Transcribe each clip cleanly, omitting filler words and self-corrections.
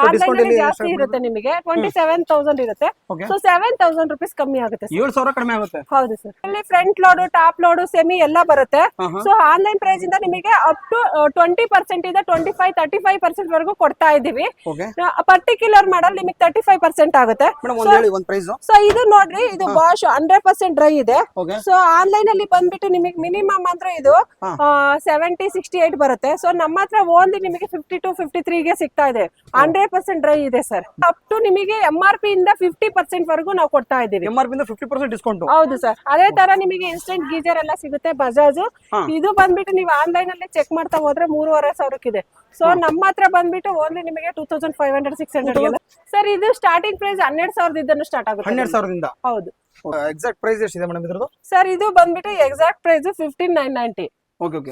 Online ಅಲ್ಲಿ ಜಾಸ್ತಿ ಇರುತ್ತೆ ನಿಮಗೆ 27,000 ಇರುತ್ತೆ. ಸೊ 7,000 rupees ಕಮ್ಮಿ ಆಗುತ್ತೆ. 7,000 ಕಡಿಮೆ ಆಗುತ್ತೆ. ಹೌದು ಸರ್. ಇಲ್ಲಿ front load, top load, semi ಎಲ್ಲ ಬರುತ್ತೆ. ಸೊ ಆನ್ಲೈನ್ ಪ್ರೈಸ್ ಇಂದ ನಿಮಗೆ ಅಪ್ ಟು 20% ಇಂದ 25-35% ವರೆಗೂ ಕೊಡ್ತಾ ಇದೀವಿ. ಪರ್ಟಿಕ್ಯುಲರ್ ಮಾಡಲ್ ನಿಮಗೆ 35% ಆಗುತ್ತೆ. ಸೊ ಇದು ನೋಡ್ರಿ, ಇದು ಬಾಶ್ 100% ಡ್ರೈ ಇದೆ. ಸೊ ಆನ್ಲೈನ್ ಅಲ್ಲಿ ಬಂದ್ಬಿಟ್ಟು ನಿಮಗೆ ಮಿನಿಮಮ್ ಅಂದ್ರೆ ಇದು 70-68 ಬರುತ್ತೆ. ಸೊ ನಮ್ಮ ಹತ್ರ ಓನ್ಲಿ ನಿಮಗೆ 52-53 ಗೆ ಸಿಗ್ತಾ ಇದೆ. 100% ಡ್ರೈ ಇದೆ ಸರ್. ಅಪ್ ಟು ನಿಮಗೆ MRP ಇಂದ 50% ವರೆಗೂ ನಾವು ಕೊಡ್ತಾ ಇದೀವಿ. MRP ಇಂದ 50% ಡಿಸ್ಕೌಂಟ್. ಹೌದು ಸರ್. ಅದೇ ತರ ನಿಮಗೆ ಇನ್ಸ್ಟೆಂಟ್ ಗೀಜರ್ ಎಲ್ಲ ಸಿಗುತ್ತೆ ಬಜಾಜ್. ಇದು ಬಂದ್ಬಿಟ್ಟು ನೀವು ಆನ್ಲೈನ್ ಅಲ್ಲಿ ಚೆಕ್ ಮಾಡ್ತಾ ಹೋದ್ರೆ 3,500 ಇದೆ. ಸೊ ನಮ್ಮ ಹತ್ರ ಬಂದ್ಬಿಟ್ಟು ಓನ್ಲಿ ನಿಮಗೆ 2,500-600 ಸರ್. ಇದು ಸ್ಟಾರ್ಟಿಂಗ್ ಪ್ರೈಸ್ 12,000 ಇಂದ ಸ್ಟಾರ್ಟ್ ಆಗುತ್ತೆ. 12,000 ಹೌದು. ಎಕ್ಸಾಕ್ಟ್ ಪ್ರೈಸ್ ಎಷ್ಟಿದೆ ಮೇಡಮ್ ಇದ್ರದ್ದು? ಸರ್ ಇದು ಬಂದ್ಬಿಟ್ಟು ಎಕ್ಸಾಕ್ಟ್ ಪ್ರೈಸ್ 15,990.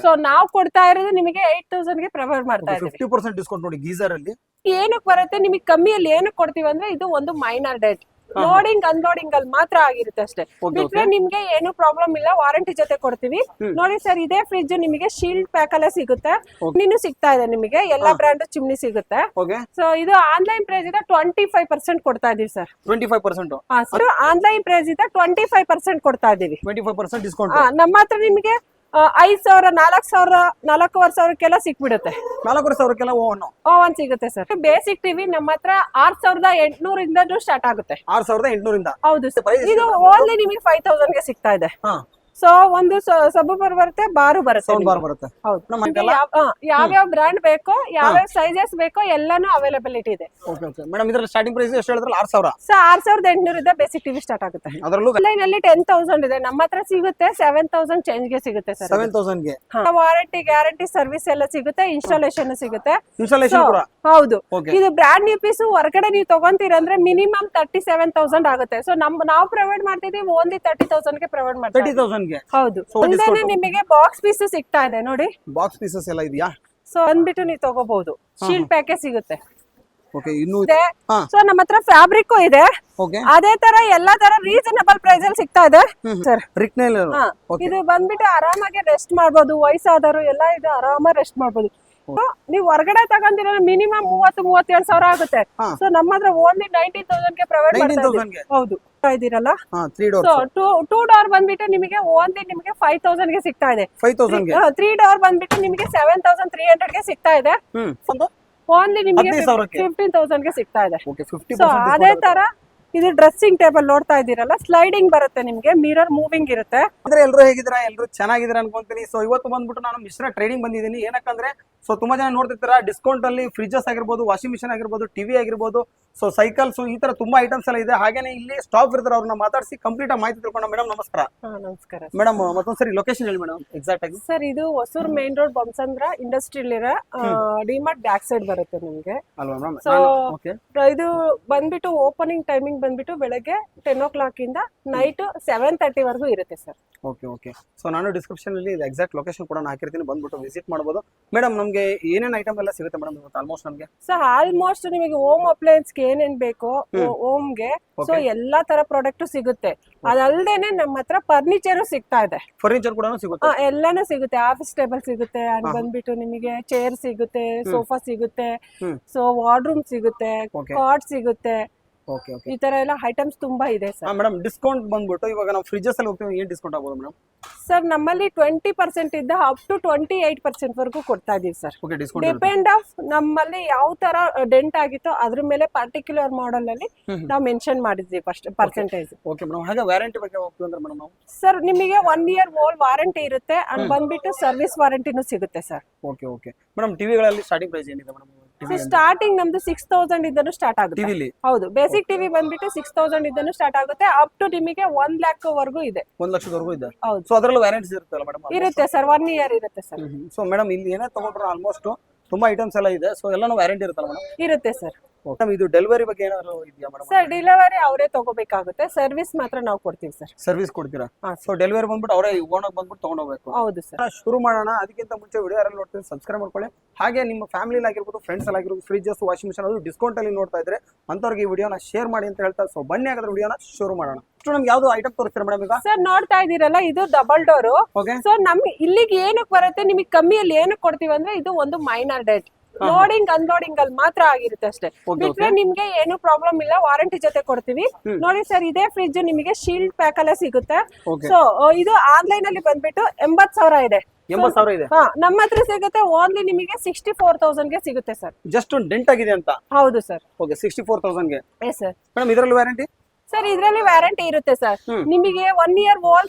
ಸೊ ನಾವು ಕೊಡ್ತಾ ಇರೋದು ನಿಮಗೆ 8,000 ಗೆ ಪ್ರೊವೈಡ್ ಮಾಡ್ತಾ ಇದ್ದೀವಿ. 50% ಡಿಸ್ಕೌಂಟ್ ನೋಡಿ ಗೀಸರ್ ಅಲ್ಲಿ. ಏನಕ್ಕೆ ಬರುತ್ತೆ ನಿಮಗೆ ಕಮ್ಮಿಯಲ್ಲಿ ಏನಕ್ಕೆ ಕೊಡ್ತೀವಿ ಅಂದ್ರೆ ಇದು ಒಂದು ಮೈನರ್ ಡೆಟ್, ಲೋಡಿಂಗ್ ಅನ್ಲೋಡಿಂಗ್ ಅಲ್ಲಿ ಮಾತ್ರ ಆಗಿರುತ್ತೆ ಅಷ್ಟೇ. ಬಿಟ್ರೆ ನಿಮ್ಗೆ ಏನು ಪ್ರಾಬ್ಲಮ್ ಇಲ್ಲ, ವಾರಂಟಿ ಜೊತೆ ಕೊಡ್ತೀವಿ. ನೋಡಿ ಸರ್, ಇದೇ ಫ್ರಿಡ್ಜ್ ನಿಮಗೆ ಶೀಲ್ಡ್ ಪ್ಯಾಕ್ ಅಲ್ಲೇ ಸಿಗುತ್ತೆ. ಚಿಮ್ನಿ ಸಿಗ್ತಾ ಇದೆ ನಿಮಗೆ, ಎಲ್ಲಾ ಬ್ರ್ಯಾಂಡ್ ಚಿಮ್ನಿ ಸಿಗುತ್ತೆ. ಸೊ ಇದು ಆನ್ಲೈನ್ ಪ್ರೈಸ್ ಇದೆ 25% ಕೊಡ್ತಾ ಇದೀವಿ ಸರ್. 25%? ಸರ್ ಆನ್ಲೈನ್ ಪ್ರೈಸ್ ಇದೆ 25% ಕೊಡ್ತಾ ಇದೀವಿ. 25% ಡಿಸ್ಕೌಂಟ್. ನಮ್ಮ ಹತ್ರ ನಿಮಗೆ 5,000, 4,000, 4,500 ಸಿಕ್ಬಿಡುತ್ತೆ. 4,500 ಓವನ್ ಸಿಗುತ್ತೆ ಸರ್. ಬೇಸಿಕ್ ಟಿವಿ ನಮ್ಮ ಹತ್ರ 6,800 ಇಂದ ಸ್ಟಾರ್ಟ್ ಆಗುತ್ತೆ. 6,800? ಹೌದು ಸರ್. ಇದು ಓನ್ಲಿ ನಿಮಗೆ 5,000 ಗೆ ಸಿಗ್ತಾ ಇದೆ. ಸೊ ಒಂದು ಸಬೂಫರ್ ಬರುತ್ತೆ, ಬಾರು ಬರುತ್ತೆ. ಯಾವ್ಯಾವ ಬ್ರ್ಯಾಂಡ್ ಬೇಕೋ, ಯಾವ್ಯಾವ ಸೈಜಸ್ ಬೇಕೋ ಎಲ್ಲಾನು ಅವೈಲಬಿಲಿಟಿ ಇದೆ. ಮೇಡಮ್ ಇದರ ಸ್ಟಾರ್ಟಿಂಗ್ ಪ್ರೈಸ್ ಎಷ್ಟು ಹೇಳಿದ್ರಲ್ಲ? 6,000. ಸೊ 6,800 ಇಂದ ಬೇಸಿಕ್ ಟಿವಿ ಸ್ಟಾರ್ಟ್ ಆಗುತ್ತೆ. ಆನ್ಲೈನ್ ಅಲ್ಲಿ 10,000 ಇದೆ, ನಮ್ಮ ಹತ್ರ ಸಿಗುತ್ತೆ 7,000 ಚೇಂಜ್ ಗೆ ಸಿಗುತ್ತೆ ಸರ್. 7,000 ಗೆ ವಾರಂಟಿ, ಗ್ಯಾರಂಟಿ, ಸರ್ವಿಸ್ ಎಲ್ಲ ಸಿಗುತ್ತೆ. ಇನ್ಸ್ಟಾಲೇಷನ್ ಸಿಗುತ್ತೆ. ಹೌದು. Okay. ಇದು ಬ್ರ್ಯಾಂಡ್ ನ್ಯೂ ಪೀಸ್ ಹೊರಗಡೆ ನೀವು ತಗೊಂತೀರಂದ್ರೆ ಮಿನಿಮಮ್ 37,000 ಆಗುತ್ತೆ. ಸೊ ನಾವು ಪ್ರೊವೈಡ್ ಮಾಡ್ತಿದೀವಿ ಓನ್ಲಿ 30,000 ಗೆ ಪ್ರೊವೈಡ್ ಮಾಡ್ತೀವಿ. 30,000 ಗೆ? ಹೌದು. ನಿಮಗೆ ಬಾಕ್ಸ್ ಪೀಸ್ ಸಿಗ್ತಾ ಇದೆ ನೋಡಿ. ಬಾಕ್ಸ್ ಪೀಸಸ್ ಎಲ್ಲ ಇದೆಯಾ? ಸೊ ಅಂದ್ಬಿಟ್ಟು ನೀವು ತಗೋಬಹುದು. ಶೀಲ್ಡ್ ಪ್ಯಾಕೇಜ್ ಸಿಗುತ್ತೆ. ಓಕೆ. ಇನ್ನು ಸೊ ನಮ್ಮ ಹತ್ರ ಫ್ಯಾಬ್ರಿಕ್ ಇದೆ. ಅದೇ ತರ ಎಲ್ಲಾ ತರ ರೀಸನಬಲ್ ಪ್ರೈಸ್ ಅಲ್ಲಿ ಸಿಗ್ತಾ ಇದೆ ಸರ್. ಇದು ಬಂದ್ಬಿಟ್ಟು ಆರಾಮಾಗಿ ರೆಸ್ಟ್ ಮಾಡಬಹುದು. ವಯಸ್ಸಾದವರು ಎಲ್ಲ ಇದು ಆರಾಮಾಗಿ ರೆಸ್ಟ್ ಮಾಡಬಹುದು. ನೀವು ಹೊರಗಡೆ ತಗೊಂಡಿರೋ ಮಿನಿಮಮ್ 30-37 ಸಾವಿರ ಆಗುತ್ತೆ. ಸೊ ನಮ್ಮ ಹತ್ರ ಓನ್ಲಿ 19,000 ಗೆ ಪ್ರೊವೈಡ್ ಮಾಡ್ತೀವಿ. ಹೌದು ಇದೀರಲ್ಲ. ಸೊ 2 ಡೋರ್ ಬಂದ್ಬಿಟ್ಟು ನಿಮಗೆ ಓನ್ಲಿ ನಿಮಗೆ 5,000 ಗೆ ಸಿಗ್ತಾ ಇದೆ. 3 ಡೋರ್ ಬಂದ್ಬಿಟ್ಟು ನಿಮಗೆ 7,300 ಗೆ ಸಿಗ್ತಾ ಇದೆ. ಓನ್ಲಿ ನಿಮಗೆ 15,000 ಗೆ ಸಿಗ್ತಾ ಇದೆ. ಸೊ ಅದೇ ತರ ಇದು ಡ್ರೆಸ್ಸಿಂಗ್ ಟೇಬಲ್ ನೋಡ್ತಾ ಇದೀರಲ್ಲ, ಸ್ಲೈಡಿಂಗ್ ಬರುತ್ತೆ ನಿಮಗೆ, ಮಿರರ್ ಮೂವಿಂಗ್ ಇರುತ್ತೆ. ಅಂದ್ರೆ ಎಲ್ಲರೂ ಹೇಗಿದ್ದೀರಾ? ಎಲ್ಲರೂ ಚೆನ್ನಾಗಿದ್ದೀರಾ ಅನ್ಕೊಂತೀನಿ. ಸೊ ಇವತ್ತು ಬಂದ್ಬಿಟ್ಟು ನಾನು ಮಿಶ್ರ ಟ್ರೇಡಿಂಗ್ ಬಂದಿದ್ದೀನಿ. ಏನಕ್ಕಂದ್ರೆ ಸೊ ತುಂಬಾ ಜನ ನೋಡ್ತಿರ್ತೀರಾ ಡಿಸ್ಕೌಂಟ್ ಅಲ್ಲಿ ಫ್ರಿಡ್ಜಸ್ ಆಗಿರ್ಬೋದು, ವಾಷಿಂಗ್ ಮಿಷನ್ ಆಗಿರ್ಬೋದು, ಟಿವಿ ಆಗಿರ್ಬೋದು, ಸೊ ಸೈಕಲ್ಸ್, ಈ ತರ ತುಂಬಾ ಐಟಮ್ಸ್ ಎಲ್ಲ ಇದೆ. ಹಾಗೇನೆ ಇಲ್ಲಿ ಸ್ಟಾಕ್ ಇರ್ತಾರೆ, ಅವ್ರನ್ನ ಮಾತಾಡಿಸಿ ಕಂಪ್ಲೀಟ್ ಆಗಿ ಮಾಹಿತಿ ತಿಳ್ಕೊಂಡ. ಮೇಡಮ್ ನಮಸ್ಕಾರ. ನಮಸ್ಕಾರ ಮೇಡಮ್. ಮತ್ತೊಂದ್ಸರಿ ಲೊಕೇಶನ್ ಹೇಳಿ ಮೇಡಮ್ ಎಕ್ಸಾಕ್ಟ್ ಆಗಿ. ಸರ್ ಇದು Hosur main road, Bommasandra industrial ಇರೋ ಡಿಮಾರ್ಟ್ ಬ್ಯಾಕ್ ಸೈಡ್ ಬರುತ್ತೆ ನಿಮಗೆ. ಸೊ ಇದು ಬಂದ್ಬಿಟ್ಟು ಓಪನಿಂಗ್ ಟೈಮಿಂಗ್ ಬಂದ್ಬಿಟ್ಟು ಬೆಳಗ್ಗೆ 10 o'clock ಇಂದ ನೈಟ್ 7:30 ವರೆಗೂ ಇರುತ್ತೆ ಸರ್. ಓಕೆ. ಸೊ ನಾನು ಡಿಸ್ಕ್ರಿಪ್ಷನ್ ಅಲ್ಲಿ ಎಕ್ಸಾಕ್ಟ್ ಲೊಕೇಶನ್ ಕೂಡ ಹಾಕಿರ್ತೀನಿ, ಬಂದ್ಬಿಟ್ಟು ವಿಸಿಟ್ ಮಾಡಬಹುದು. ಮೇಡಮ್ ನಮಗೆ ಏನೇನ್ ಐಟಮ್ ಎಲ್ಲ ಸಿಗುತ್ತೆ ಮೇಡಮ್ ಇವತ್ತು ಆಲ್ಮೋಸ್ಟ್ ನಮಗೆ? ಸೊ ಆಲ್ಮೋಸ್ಟ್ ನಿಮಗೆ ಹೋಮ್ ಅಪ್ಲಯನ್ಸ್ ಗೆ ಏನೇನ್ ಬೇಕೋ ಹೋಮ್ಗೆ ಸೊ ಎಲ್ಲಾ ತರ ಪ್ರಾಡಕ್ಟ್ ಸಿಗುತ್ತೆ. ಅದಲ್ದೇನೆ ನಮ್ಮ ಹತ್ರ ಫರ್ನಿಚರ್ ಸಿಗ್ತಾ ಇದೆ. ಫರ್ನಿಚರ್ ಕೂಡ ಸಿಗುತ್ತೆ? ಎಲ್ಲಾನು ಸಿಗುತ್ತೆ. ಆಫೀಸ್ ಟೇಬಲ್ ಸಿಗುತ್ತೆ, ಅಂಡ್ ಬಂದ್ಬಿಟ್ಟು ನಿಮಗೆ ಚೇರ್ ಸಿಗುತ್ತೆ, ಸೋಫಾ ಸಿಗುತ್ತೆ, ಸೊ ವಾರ್ಡ್ರೂಮ್ ಸಿಗುತ್ತೆ, ಕಾಟ್ ಸಿಗುತ್ತೆ. ಈ ತರ ಎಲ್ಲ ಐಟಮ್ಸ್ ತುಂಬಾ ಇದೆ ಸರ್. ಮೇಡಮ್ ಡಿಸ್ಕೌಂಟ್ ಬಂದ್ಬಿಟ್ಟು ಇವಾಗ ನಾವು ಫ್ರಿಡ್ಜಸ್ ಅಲ್ಲಿ ಹೋಗ್ತೀವಿ, ಏನ್ ಡಿಸ್ಕೌಂಟ್ ಆಗ್ಬೋದು ಮೇಡಮ್? ಸರ್ ನಮ್ಮಲ್ಲಿ 20% ಇದ್ದ ಅಪ್ ಟು 28% ವರೆಗೂ ಕೊಡ್ತಾ ಇದೀವಿ ಸರ್. ಡಿಪೆಂಡ್ ಆಫ್ ನಮ್ಮಲ್ಲಿ ಯಾವ ತರ ಡೆಂಟ್ ಆಗಿತ್ತೋ ಅದ್ರ ಮೇಲೆ ಪರ್ಟಿಕ್ಯುಲರ್ ಮಾಡೆಲ್ ಅಲ್ಲಿ ನಾವು ಮೆನ್ಷನ್ ಮಾಡಿದ್ವಿ ಫಸ್ಟ್ ಪರ್ಸೆಂಟೇಜ್. Okay madam. ಹಾಗೆ ವಾರಂಟಿ ಬಗ್ಗೆ ಹೋಗ್ತೀವಿ ಅಂದ್ರೆ ಮೇಡಮ್ ನಾವು? ಸರ್ ನಿಮಗೆ 1 year ಓಲ್ಡ್ ವಾರಂಟಿ ಇರುತ್ತೆ, ಅಂಡ್ ಬಂದ್ಬಿಟ್ಟು ಸರ್ವಿಸ್ ವಾರಂಟಿನೂ ಸಿಗುತ್ತೆ ಸರ್. Okay madam. ಟಿವಿಗಳಲ್ಲಿ ಸ್ಟಾರ್ಟಿಂಗ್ ಪ್ರೈಸ್ ಏನಿದೆ ಮೇಡಮ್? ಸ್ಟಾರ್ಟಿಂಗ್ ನಮ್ದು 6,000 ಇದ್ದನು ಸ್ಟಾರ್ಟ್ ಆಗುತ್ತೆ. ಹೌದು, ಬೇಸಿಕ್ ಟಿವಿ ಬಂದ್ಬಿಟ್ಟು 6,000 ಇದ್ದನು ಸ್ಟಾರ್ಟ್ ಆಗುತ್ತೆ, ಅಪ್ ಟು ನಿಮಗೆ 1 lakh ವರೆಗೂ ಇದೆ. 1 ಲಕ್ಷದವರೆಗೂ ಇದೆ. ಹೌದು. ಸೊ ಅದರಲ್ಲೂ ವ್ಯಾರಂಟೀಸ್ ಇರುತ್ತಲ್ಲ ಮೇಡಮ್? ಇರುತ್ತೆ ಸರ್, 1 year ಇರುತ್ತೆ ಸರ್. ಸೊ ಮೇಡಮ್ ಇಲ್ಲಿ ಏನೇ ತಗೊಂಡ್ರೆ ಆಲ್ಮೋಸ್ಟ್ ತುಂಬಾ ಐಟಮ್ಸ್ ಎಲ್ಲ ಇದೆ. ಸೊ ಎಲ್ಲಾನು ವ್ಯಾರಂಟಿ ಇರುತ್ತಲ್ಲ ಮೇಡಮ್? ಇರುತ್ತೆ ಸರ್. ಇದು ಡೆಲಿವರಿ ಬಗ್ಗೆ ಏನಾದ್ರು ಇದೆಯಾ ಮೇಡಮ್? ಸರ್ ಡೆಲಿವರಿ ಅವರೇ ತಗೋಬೇಕಾಗುತ್ತೆ, ಸರ್ವಿಸ್ ಮಾತ್ರ ನಾವು ಕೊಡ್ತೀವಿ ಸರ್. ಸರ್ವಿಸ್ ಕೊಡ್ತೀರಾ? ಸೊ ಡೆಲಿವರಿ ಬಂದ್ಬಿಟ್ಟು ಅವರೇ ಓನಾಗಿ ಬಂದ್ಬಿಟ್ಟು ತಗೊಂಡು ಹೋಗ್ಬೇಕು? ಹೌದು ಸರ್. ಶುರು ಮಾಡೋಣ. ಅದಕ್ಕಿಂತ ಮುಂಚೆ ವಿಡಿಯೋ ಯಾರು ನೋಡ್ತೀವಿ ಸಬ್ಸ್ಕ್ರೈಬ್ ಮಾಡ್ಕೊಳ್ಳಿ. ಹಾಗೆ ನಿಮ್ಮ ಫ್ಯಾಮಿಲಿ ಆಗಿರ್ಬೋದು, ಫ್ರೆಂಡ್ಸ್ ಅಲ್ಲಿ ಆಗಿರ್ಬೋದು, ಫ್ರಿಡ್ಜಸ್, ವಾಷಿಂಗ್ ಮಿಷನ್ ಅದು ಡಿಸ್ಕೌಂಟ್ ಅಲ್ಲಿ ನೋಡ್ತಾ ಇದ್ರೆ ಅಂತವ್ರಿಗೆ ಈ ವಿಡಿಯೋನ ಶೇರ್ ಮಾಡಿ ಅಂತ ಹೇಳ್ತಾ. ಸೊ ಬನ್ನಿ ಹಾಗಾದ್ರೆ ವಿಡಿಯೋನ ಶುರು ಮಾಡೋಣ. ನಮ್ಗೆ ಯಾವ್ದು ಐಟಮ್ ತೋರಿಸ್ತೀರಾ ಮೇಡಮ್ ಈಗ? ಸರ್ ನೋಡ್ತಾ ಇದೀರಲ್ಲ, ಇದು ಡಬಲ್ ಡೋರ್. ಸೊ ನಮ್ಗೆ ಇಲ್ಲಿಗೆ ಏನಕ್ಕೆ ಬರುತ್ತೆ, ನಿಮಗೆ ಕಮ್ಮಿಯಲ್ಲಿ ಏನಕ್ಕೆ ಕೊಡ್ತೀವಿ ಅಂದ್ರೆ ಇದು ಒಂದು ಮೈನರ್ ಡೆಟ್, ಲೋಡಿಂಗ್ ಅನ್ಲೋಡಿಂಗ್ ಅಲ್ಲಿ ಮಾತ್ರ ಆಗಿರುತ್ತೆ ಅಷ್ಟೇ. ಬಿಟ್ರೆ ನಿಮ್ಗೆ ಏನು ಪ್ರಾಬ್ಲಮ್ ಇಲ್ಲ, ವಾರಂಟಿ ಜೊತೆ ಕೊಡ್ತೀವಿ. ನೋಡಿ ಸರ್, ಇದೇ ಫ್ರಿಡ್ಜ್ ನಿಮಗೆ ಶೀಲ್ಡ್ ಪ್ಯಾಕ್ ಅಲ್ಲೇ ಸಿಗುತ್ತೆ. ಸೊ ಇದು ಆನ್ಲೈನ್ ಅಲ್ಲಿ ಬಂದ್ಬಿಟ್ಟು 80,000 ಇದೆ. 80,000 ಇದೆ. ನಮ್ಮ ಹತ್ರ ಸಿಗುತ್ತೆ ಓನ್ಲಿ ನಿಮಗೆ 64,000 ಗೆ ಸಿಗುತ್ತೆ ಸರ್. ಜಸ್ಟ್ ಡೆಂಟ್ ಆಗಿದೆ ಅಂತ. ಹೌದು ಸರ್. ಓಕೆ, 64,000 ಗೆ. Yes sir. ಮೇಡಮ್ ಇದರಲ್ಲಿ ವಾರಂಟಿ? ಸರ್ ಇದರಲ್ಲಿ ವ್ಯಾರಂಟಿ ಇರುತ್ತೆ ಸರ್. ನಿಮಗೆ 1 ಇಯರ್ ವಾಲ್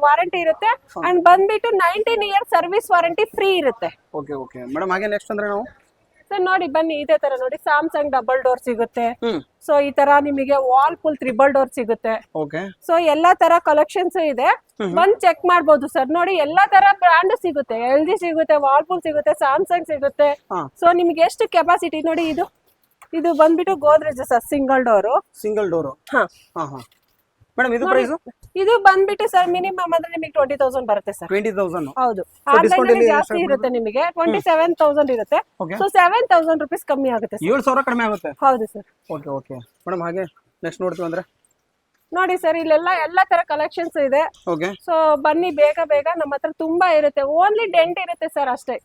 ವಾರಂಟಿ ಇರುತ್ತೆ ಅಂಡ್ ಬಂದ್ಬಿಟ್ಟು 19 ಇಯರ್ ಸರ್ವಿಸ್ ವಾರಂಟಿ ಫ್ರೀ ಇರುತ್ತೆ. ಓಕೆ ಓಕೆ ಮೇಡಮ್, ಹಾಗೆ ನೆಕ್ಸ್ಟ್ ಅಂದ್ರೆ ನಾವು ಸರ್ ನೋಡಿ ಬನ್ನಿ, ಇದೇ ತರ ನೋಡಿ ಸ್ಯಾಮ್ಸಂಗ್ ಡಬಲ್ ಡೋರ್ ಸಿಗುತ್ತೆ. ಸೊ ಈ ತರ ನಿಮಗೆ ವಾಲ್ ಫುಲ್ 3 ಡೋರ್ ಸಿಗುತ್ತೆ. ಓಕೆ. ಸೊ ಎಲ್ಲಾ ತರ ಕಲೆಕ್ಷನ್ಸ್ ಇದೆ, ಬಂದ್ ಚೆಕ್ ಮಾಡ್ಬೋದು ಸರ್. ನೋಡಿ ಎಲ್ಲಾ ತರ ಬ್ರಾಂಡ್ ಸಿಗುತ್ತೆ, LG ಸಿಗುತ್ತೆ, ವಾಲ್ಪೂಲ್ ಸಿಗುತ್ತೆ, ಸ್ಯಾಮ್ಸಂಗ್ ಸಿಗುತ್ತೆ. ಸೊ ನಿಮ್ಗೆ ಎಷ್ಟು ಕೆಪಾಸಿಟಿ ನೋಡಿ, ಇದು ಬಂದ್ಬಿಟ್ಟು Godrej sir, single door. Single door. Madam ಇದು ಪ್ರೈಸ್? ಇದು ಬಂದ್ಬಿಟ್ಟು ಸರ್ ಮಿನಿಮಮ್ ಅಂದ್ರೆ ನಿಮಗೆ 20,000 ಬರುತ್ತೆ ಸರ್. 20,000. ಹೌದು, ಆನ್ಲೈನ್ ಜಾಸ್ತಿ ಇರುತ್ತೆ ನಿಮಗೆ 27,000 ಇರುತ್ತೆ. ಸೊ 7,000 rupees ಕಮ್ಮಿ ಆಗುತ್ತೆ. 7,000 ಕಡಿಮೆ ಆಗುತ್ತೆ. ಹೌದು ಸರ್. ಓಕೆ ಓಕೆ ಮೇಡಮ್, ಹಾಗೆ ನೆಕ್ಸ್ಟ್ ನೋಡ್ತೀವಿ ಅಂದ್ರೆ ನೋಡಿ ಸರ್, ಇಲ್ಲೆಲ್ಲ ಎಲ್ಲಾ ತರ ಕಲೆಕ್ಷನ್ಸ್ ಇದೆ. ಓಕೆ. ಸೊ ಬನ್ನಿ, ಬೇಗ ಬೇಗ, ನಮ್ಮ ಹತ್ರ ತುಂಬಾ ಇರುತ್ತೆ. ಓನ್ಲಿ ಡೆಂಟ್ ಇರುತ್ತೆ ಸರ್ ಅಷ್ಟೇ.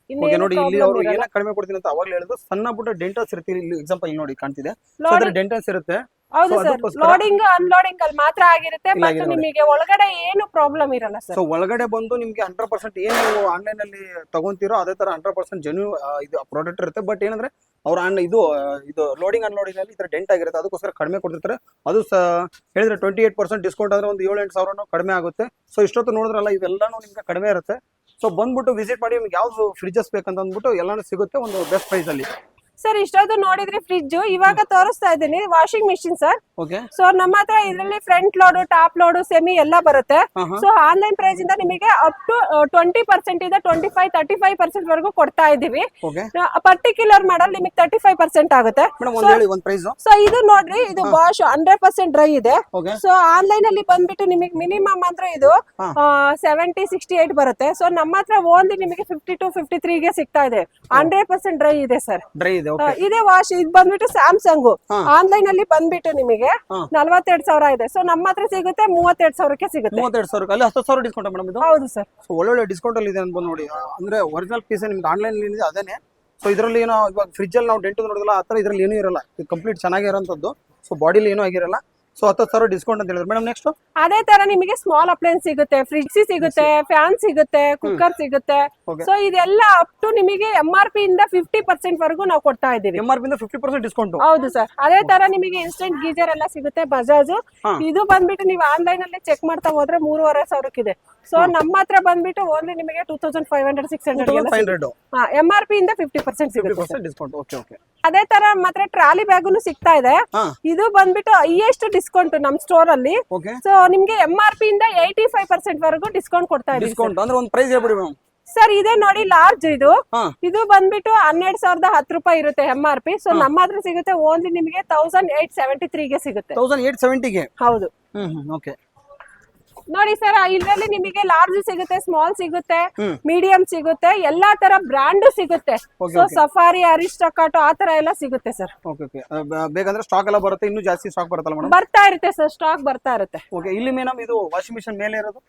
ನೋಡಿ ಇಲ್ಲಿ ಅವರು ಏನ ಕಡಿಮೆ ಕೊಡ್ತೀನಿ ಅಂತ ಅವಾಗಲೇ ಹೇಳಿದ್ರು. ಸಣ್ಣ ಪುಟ್ಟ ಡೆಂಟಲ್ಸ್ ಇರುತ್ತೆ. ಇಲ್ಲಿ ಎಕ್ಸಾಂಪಲ್ ಇಲ್ಲಿ ನೋಡಿ ಕಾಣ್ತಿದೆ, ಡೆಂಟಲ್ಸ್ ಇರುತ್ತೆ. ಹೌದು ಸರ್, ಲೋಡಿಂಗ್ ಅನ್ಲೋಡಿಂಗ್ ಅಲ್ಲಿ ಮಾತ್ರ ಆಗಿರುತ್ತೆ, ಬಟ್ ನಿಮಗೆ ಒಳಗಡೆ ಏನು ಪ್ರಾಬ್ಲಮ್ ಇರಲ್ಲ ಸರ್. ಸೊ ಒಳಗಡೆ ಬಂದು ನಿಮ್ಗೆ 100% ಏನು ನೀವು ಆನ್ಲೈನ್ ಅಲ್ಲಿ ತಗೊಂತೀರೋ ಅದೇ ತರ 100% ಜೆನ್ಯೂನ್ ಇದು ಪ್ರಾಡಕ್ಟ್ ಇರುತ್ತೆ. ಬಟ್ ಏನಂದ್ರೆ ಅವ್ರ ಇದು ಲೋಡಿಂಗ್ ಅನ್ಲೋಡಿಂಗ್ ಅಲ್ಲಿ ಈ ತರ ಡೆಂಟ್ ಆಗಿರುತ್ತೆ, ಅದಕ್ಕೋಸ್ಕರ ಕಡಿಮೆ ಕೊಡ್ತಿರ್ತಾರೆ. ಅದು ಹೇಳಿದ್ರೆ 28% ಡಿಸ್ಕೌಂಟ್ ಆದ್ರೆ ಒಂದು 7-8 ಸಾವಿರ ಕಡಿಮೆ ಆಗುತ್ತೆ. ಸೊ ಇಷ್ಟೊತ್ತು ನೋಡಿದ್ರಲ್ಲ, ಇವೆಲ್ಲಾನು ನಿಮ್ಗೆ ಕಡಿಮೆ ಇರುತ್ತೆ. ಸೊ ಬಂದ್ಬಿಟ್ಟು ವಿಸಿಟ್ ಮಾಡಿ, ನಿಮ್ಗೆ ಯಾವ್ದು ಫ್ರಿಡ್ಜಸ್ ಬೇಕಂತ ಅಂದ್ಬಿಟ್ಟು ಎಲ್ಲಾನು ಸಿಗುತ್ತೆ ಒಂದು ಬೆಸ್ಟ್ ಪ್ರೈಸ್ ಅಲ್ಲಿ. ಸರ್ ಇಷ್ಟೊಂದು ನೋಡಿದ್ರಿ ಫ್ರಿಡ್ಜ್, ಇವಾಗ ತೋರಿಸ್ತಾ ಇದ್ದೀನಿ ವಾಷಿಂಗ್ ಮಿಷಿನ್ ಸರ್. ಸೊ ನಮ್ಮ ಹತ್ರ ಇದರಲ್ಲಿ front load, top load, semi ಎಲ್ಲ ಬರುತ್ತೆ. ಸೊ ಆನ್ಲೈನ್ ಪ್ರೈಸ್ ಇಂದ ನಿಮಗೆ ಅಪ್ ಟು 20% ಇಂದ 25-35% ವರೆಗೂ ಕೊಡ್ತಾ ಇದೀವಿ. ಪರ್ಟಿಕ್ಯುಲರ್ ಮಾಡಲ್ ನಿಮಗೆ 35% ಆಗುತ್ತೆ. ಸೊ ಇದು ನೋಡ್ರಿ, ಇದು ಬಾಶ್ 100% ಡ್ರೈ ಇದೆ. ಸೊ ಆನ್ಲೈನ್ ಅಲ್ಲಿ ಬಂದ್ಬಿಟ್ಟು ನಿಮಗೆ ಮಿನಿಮಮ್ ಅಂದ್ರೆ ಇದು 70-68 ಬರುತ್ತೆ. ಸೊ ನಮ್ಮ ಹತ್ರ ಓನ್ಲಿ ನಿಮಗೆ 52-53 ಗೆ ಸಿಗ್ತಾ ಇದೆ. 100% ಡ್ರೈ ಇದೆ ಸರ್. ಇದೇ ವಾಶ್ ಇದು ಬಂದ್ಬಿಟ್ಟು ಸ್ಯಾಮ್ಸಂಗ್. ಆನ್ಲೈನ್ ಅಲ್ಲಿ ಬಂದ್ಬಿಟ್ಟು ನಿಮಗೆ 42,000 ಇದೆ. ಸೊ ನಮ್ಮ ಹತ್ರ ಸಿಗುತ್ತೆ 32,000 ಸಿಗುತ್ತೆ. 32,000 ಅಲ್ಲಿ 10,000 ಡಿಸ್ಕೌಂಟ್ ಮೇಡಮ್ ಇದು? ಹೌದು ಸರ್. ಸೊ ಒಳ್ಳೊಳ್ಳೆ ಡಿಸ್ಕೌಂಟ್ ಅಲ್ಲಿ ಇದೆ ಅನ್ಬೋದು ನೋಡಿ. ಅಂದ್ರೆ ಒರಿಜಿನಲ್ ಪೀಸ್ ನಿಮ್ಗೆ ಆನ್ಲೈನ್ ಇದೆ ಅದೇನೆ. ಸೊ ಇದರಲ್ಲಿ ಏನೋ ಇವಾಗ ಫ್ರಿಜ್ ಅಲ್ಲಿ ನಾವು ಡೆಂಟ್ ನೋಡಿದ್ರಲ್ಲ, ಆ ತರ ಇದ್ರಲ್ಲಿ ಏನೂ ಇರಲ್ಲ. ಇದು ಕಂಪ್ಲೀಟ್ ಚೆನ್ನಾಗಿರೋಂಥದ್ದು. ಸೊ ಬಾಡಿಲಿ ಏನೂ ಆಗಿರಲ್ಲ. ಸೊ 10,000 ಡಿಸ್ಕೌಂಟ್ ಅಂತ ಹೇಳಿದ್ರು ಮೇಡಮ್. ನೆಕ್ಸ್ಟ್ ಅದೇ ತರ ನಿಮಗೆ ಸ್ಮಾಲ್ ಅಪ್ಲೈನ್ಸ್ ಸಿಗುತ್ತೆ, ಫ್ರಿಡ್ಜ್ ಸಿಗುತ್ತೆ, ಫ್ಯಾನ್ ಸಿಗುತ್ತೆ, ಕುಕ್ಕರ್ ಸಿಗುತ್ತೆ. ಸೊ ಇದೆಲ್ಲ ಅಪ್ ಟು ನಿಮಗೆ MRP ಇಂದ 50% ವರೆಗೂ ನಾವು ಕೊಡ್ತಾ ಇದೀವಿ. MRP ಇಂದ 50% ಡಿಸ್ಕೌಂಟ್. ಹೌದು ಸರ್. ಅದೇ ತರ ನಿಮಗೆ ಇನ್ಸ್ಟೆಂಟ್ ಗೀಜರ್ ಎಲ್ಲ ಸಿಗುತ್ತೆ ಬಜಾಜ್. ಇದು ಬಂದ್ಬಿಟ್ಟು ನೀವು ಆನ್ಲೈನ್ ಅಲ್ಲಿ ಚೆಕ್ ಮಾಡ್ತಾ ಹೋದ್ರೆ 3,500 ಇದೆ. ಸೊ ನಮ್ಮ ಹತ್ರ ಬಂದ್ಬಿಟ್ಟು ಓನ್ಲಿ ನಿಮಗೆ 2,500-600 MRP ಇಂದ 50% ಸಿಗುತ್ತೆ ಡಿಸ್ಕೌಂಟ್. Okay okay. ಅದೇ ತರ ಮಾತ್ರ ಟ್ರಾಲಿ ಬ್ಯಾಗುನು ಸಿಗ್ತಾ ಇದೆ. ಇದು ಬಂದ್ಬಿಟ್ಟು ಹೈಯೆಸ್ಟ್ ಡಿಸ್ಕೌಂಟ್ ನಮ್ ಸ್ಟೋರ್ ಅಲ್ಲಿ. ಸೊ ನಿಮ್ಗೆ MRP ಇಂದ 85% ವರೆಗೂ ಡಿಸ್ಕೌಂಟ್ ಕೊಡ್ತಾ ಇದೀವಿ. ಡಿಸ್ಕೌಂಟ್ ಅಂದ್ರೆ ಒಂದು ಪ್ರೈಸ್ ಹೇಳ್ಬಿಡಿ ಮೇಡಮ್. ಸರ್ ಇದೆ ನೋಡಿ, ಲಾರ್ಜ್ ಇದು ಬಂದ್ಬಿಟ್ಟು 12,010 ರೂಪಾಯಿ ಇರುತ್ತೆ MRP. ಸೊ ನಮ್ಮ ಹತ್ರ ಸಿಗುತ್ತೆ ಓನ್ಲಿ ನಿಮಗೆ 1,873 ಗೆ ಸಿಗುತ್ತೆ. 1,870 ಗೆ? ಹೌದು. ಓಕೆ. ನೋಡಿ ಸರ್, ಇದರಲ್ಲಿ ನಿಮಗೆ ಲಾರ್ಜ್ ಸಿಗುತ್ತೆ, ಸ್ಮಾಲ್ ಸಿಗುತ್ತೆ, ಮೀಡಿಯಂ ಸಿಗುತ್ತೆ, ಎಲ್ಲಾ ತರ ಬ್ರಾಂಡ್ ಸಿಗುತ್ತೆ. ಸೊ ಸಫಾರಿ, ಅರಿಸ್ಟೋಕಾಟೋ ಆ ತರ ಎಲ್ಲ ಸಿಗುತ್ತೆ ಸರ್. ಬೇಕಂದ್ರೆ ಸ್ಟಾಕ್ ಎಲ್ಲ ಬರುತ್ತೆ, ಇನ್ನೂ ಜಾಸ್ತಿ ಸ್ಟಾಕ್ ಬರುತ್ತಲ್ಲ ಮೇಡಮ್? ಬರ್ತಾ ಇರುತ್ತೆ ಸರ್, ಸ್ಟಾಕ್ ಬರ್ತಾ ಇರುತ್ತೆ. ಓಕೆ. ಇಲ್ಲಿ ಮೇಡಮ್ ಇದು ವಾಷಿಂಗ್ ಮಿಷನ್ ಮೇಲೆ ಇರೋದು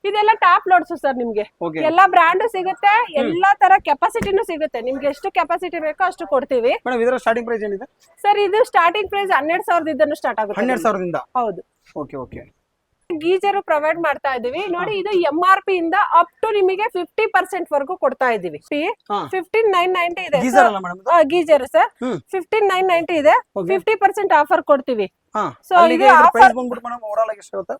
ಇದೆಲ್ಲ ಟಾಪ್ ಲೋಡ್ಸ್ ಸರ್. ನಿಮ್ಗೆ ಎಲ್ಲಾ ಬ್ರಾಂಡ್ ಸಿಗುತ್ತೆ, ಎಲ್ಲಾ ತರ ಕೆಪಾಸಿಟಿನೂ ಸಿಗುತ್ತೆ. ನಿಮ್ಗೆ ಎಷ್ಟು ಕೆಪಾಸಿಟಿ ಬೇಕೋ ಅಷ್ಟು ಕೊಡ್ತೀವಿ. ಮೇಡಮ್ ಇದರ ಸ್ಟಾರ್ಟಿಂಗ್ ಪ್ರೈಸ್ ಏನಿದೆ ಸರ್? ಇದು ಸ್ಟಾರ್ಟಿಂಗ್ ಪ್ರೈಸ್ 12,000 ಇಂದ ಸ್ಟಾರ್ಟ್ ಆಗುತ್ತೆ. 12,000 ಹೌದು. Okay okay. ಗೀಜರ್ ಪ್ರೊವೈಡ್ ಮಾಡ್ತಾ ಇದೀವಿ ನೋಡಿ. ಇದು MRP ಇಂದ ಅಪ್ ಟು ನಿಮಗೆ 50% ವರೆಗೂ ಕೊಡ್ತಾ ಇದೀವಿ. 15,990 ಇದೆ ಗೀಜರ್ ಸರ್. 15,990 ಇದೆ. 50% ಆಫರ್ ಕೊಡ್ತೀವಿ. ಸೊ ಇದು ಆಫರ್ ಬಂದ್ಬಿಟ್ಟು ಮೇಡಮ್ ಓವರ್ ಆಗಿ ಎಷ್ಟು ಆಗುತ್ತೆ?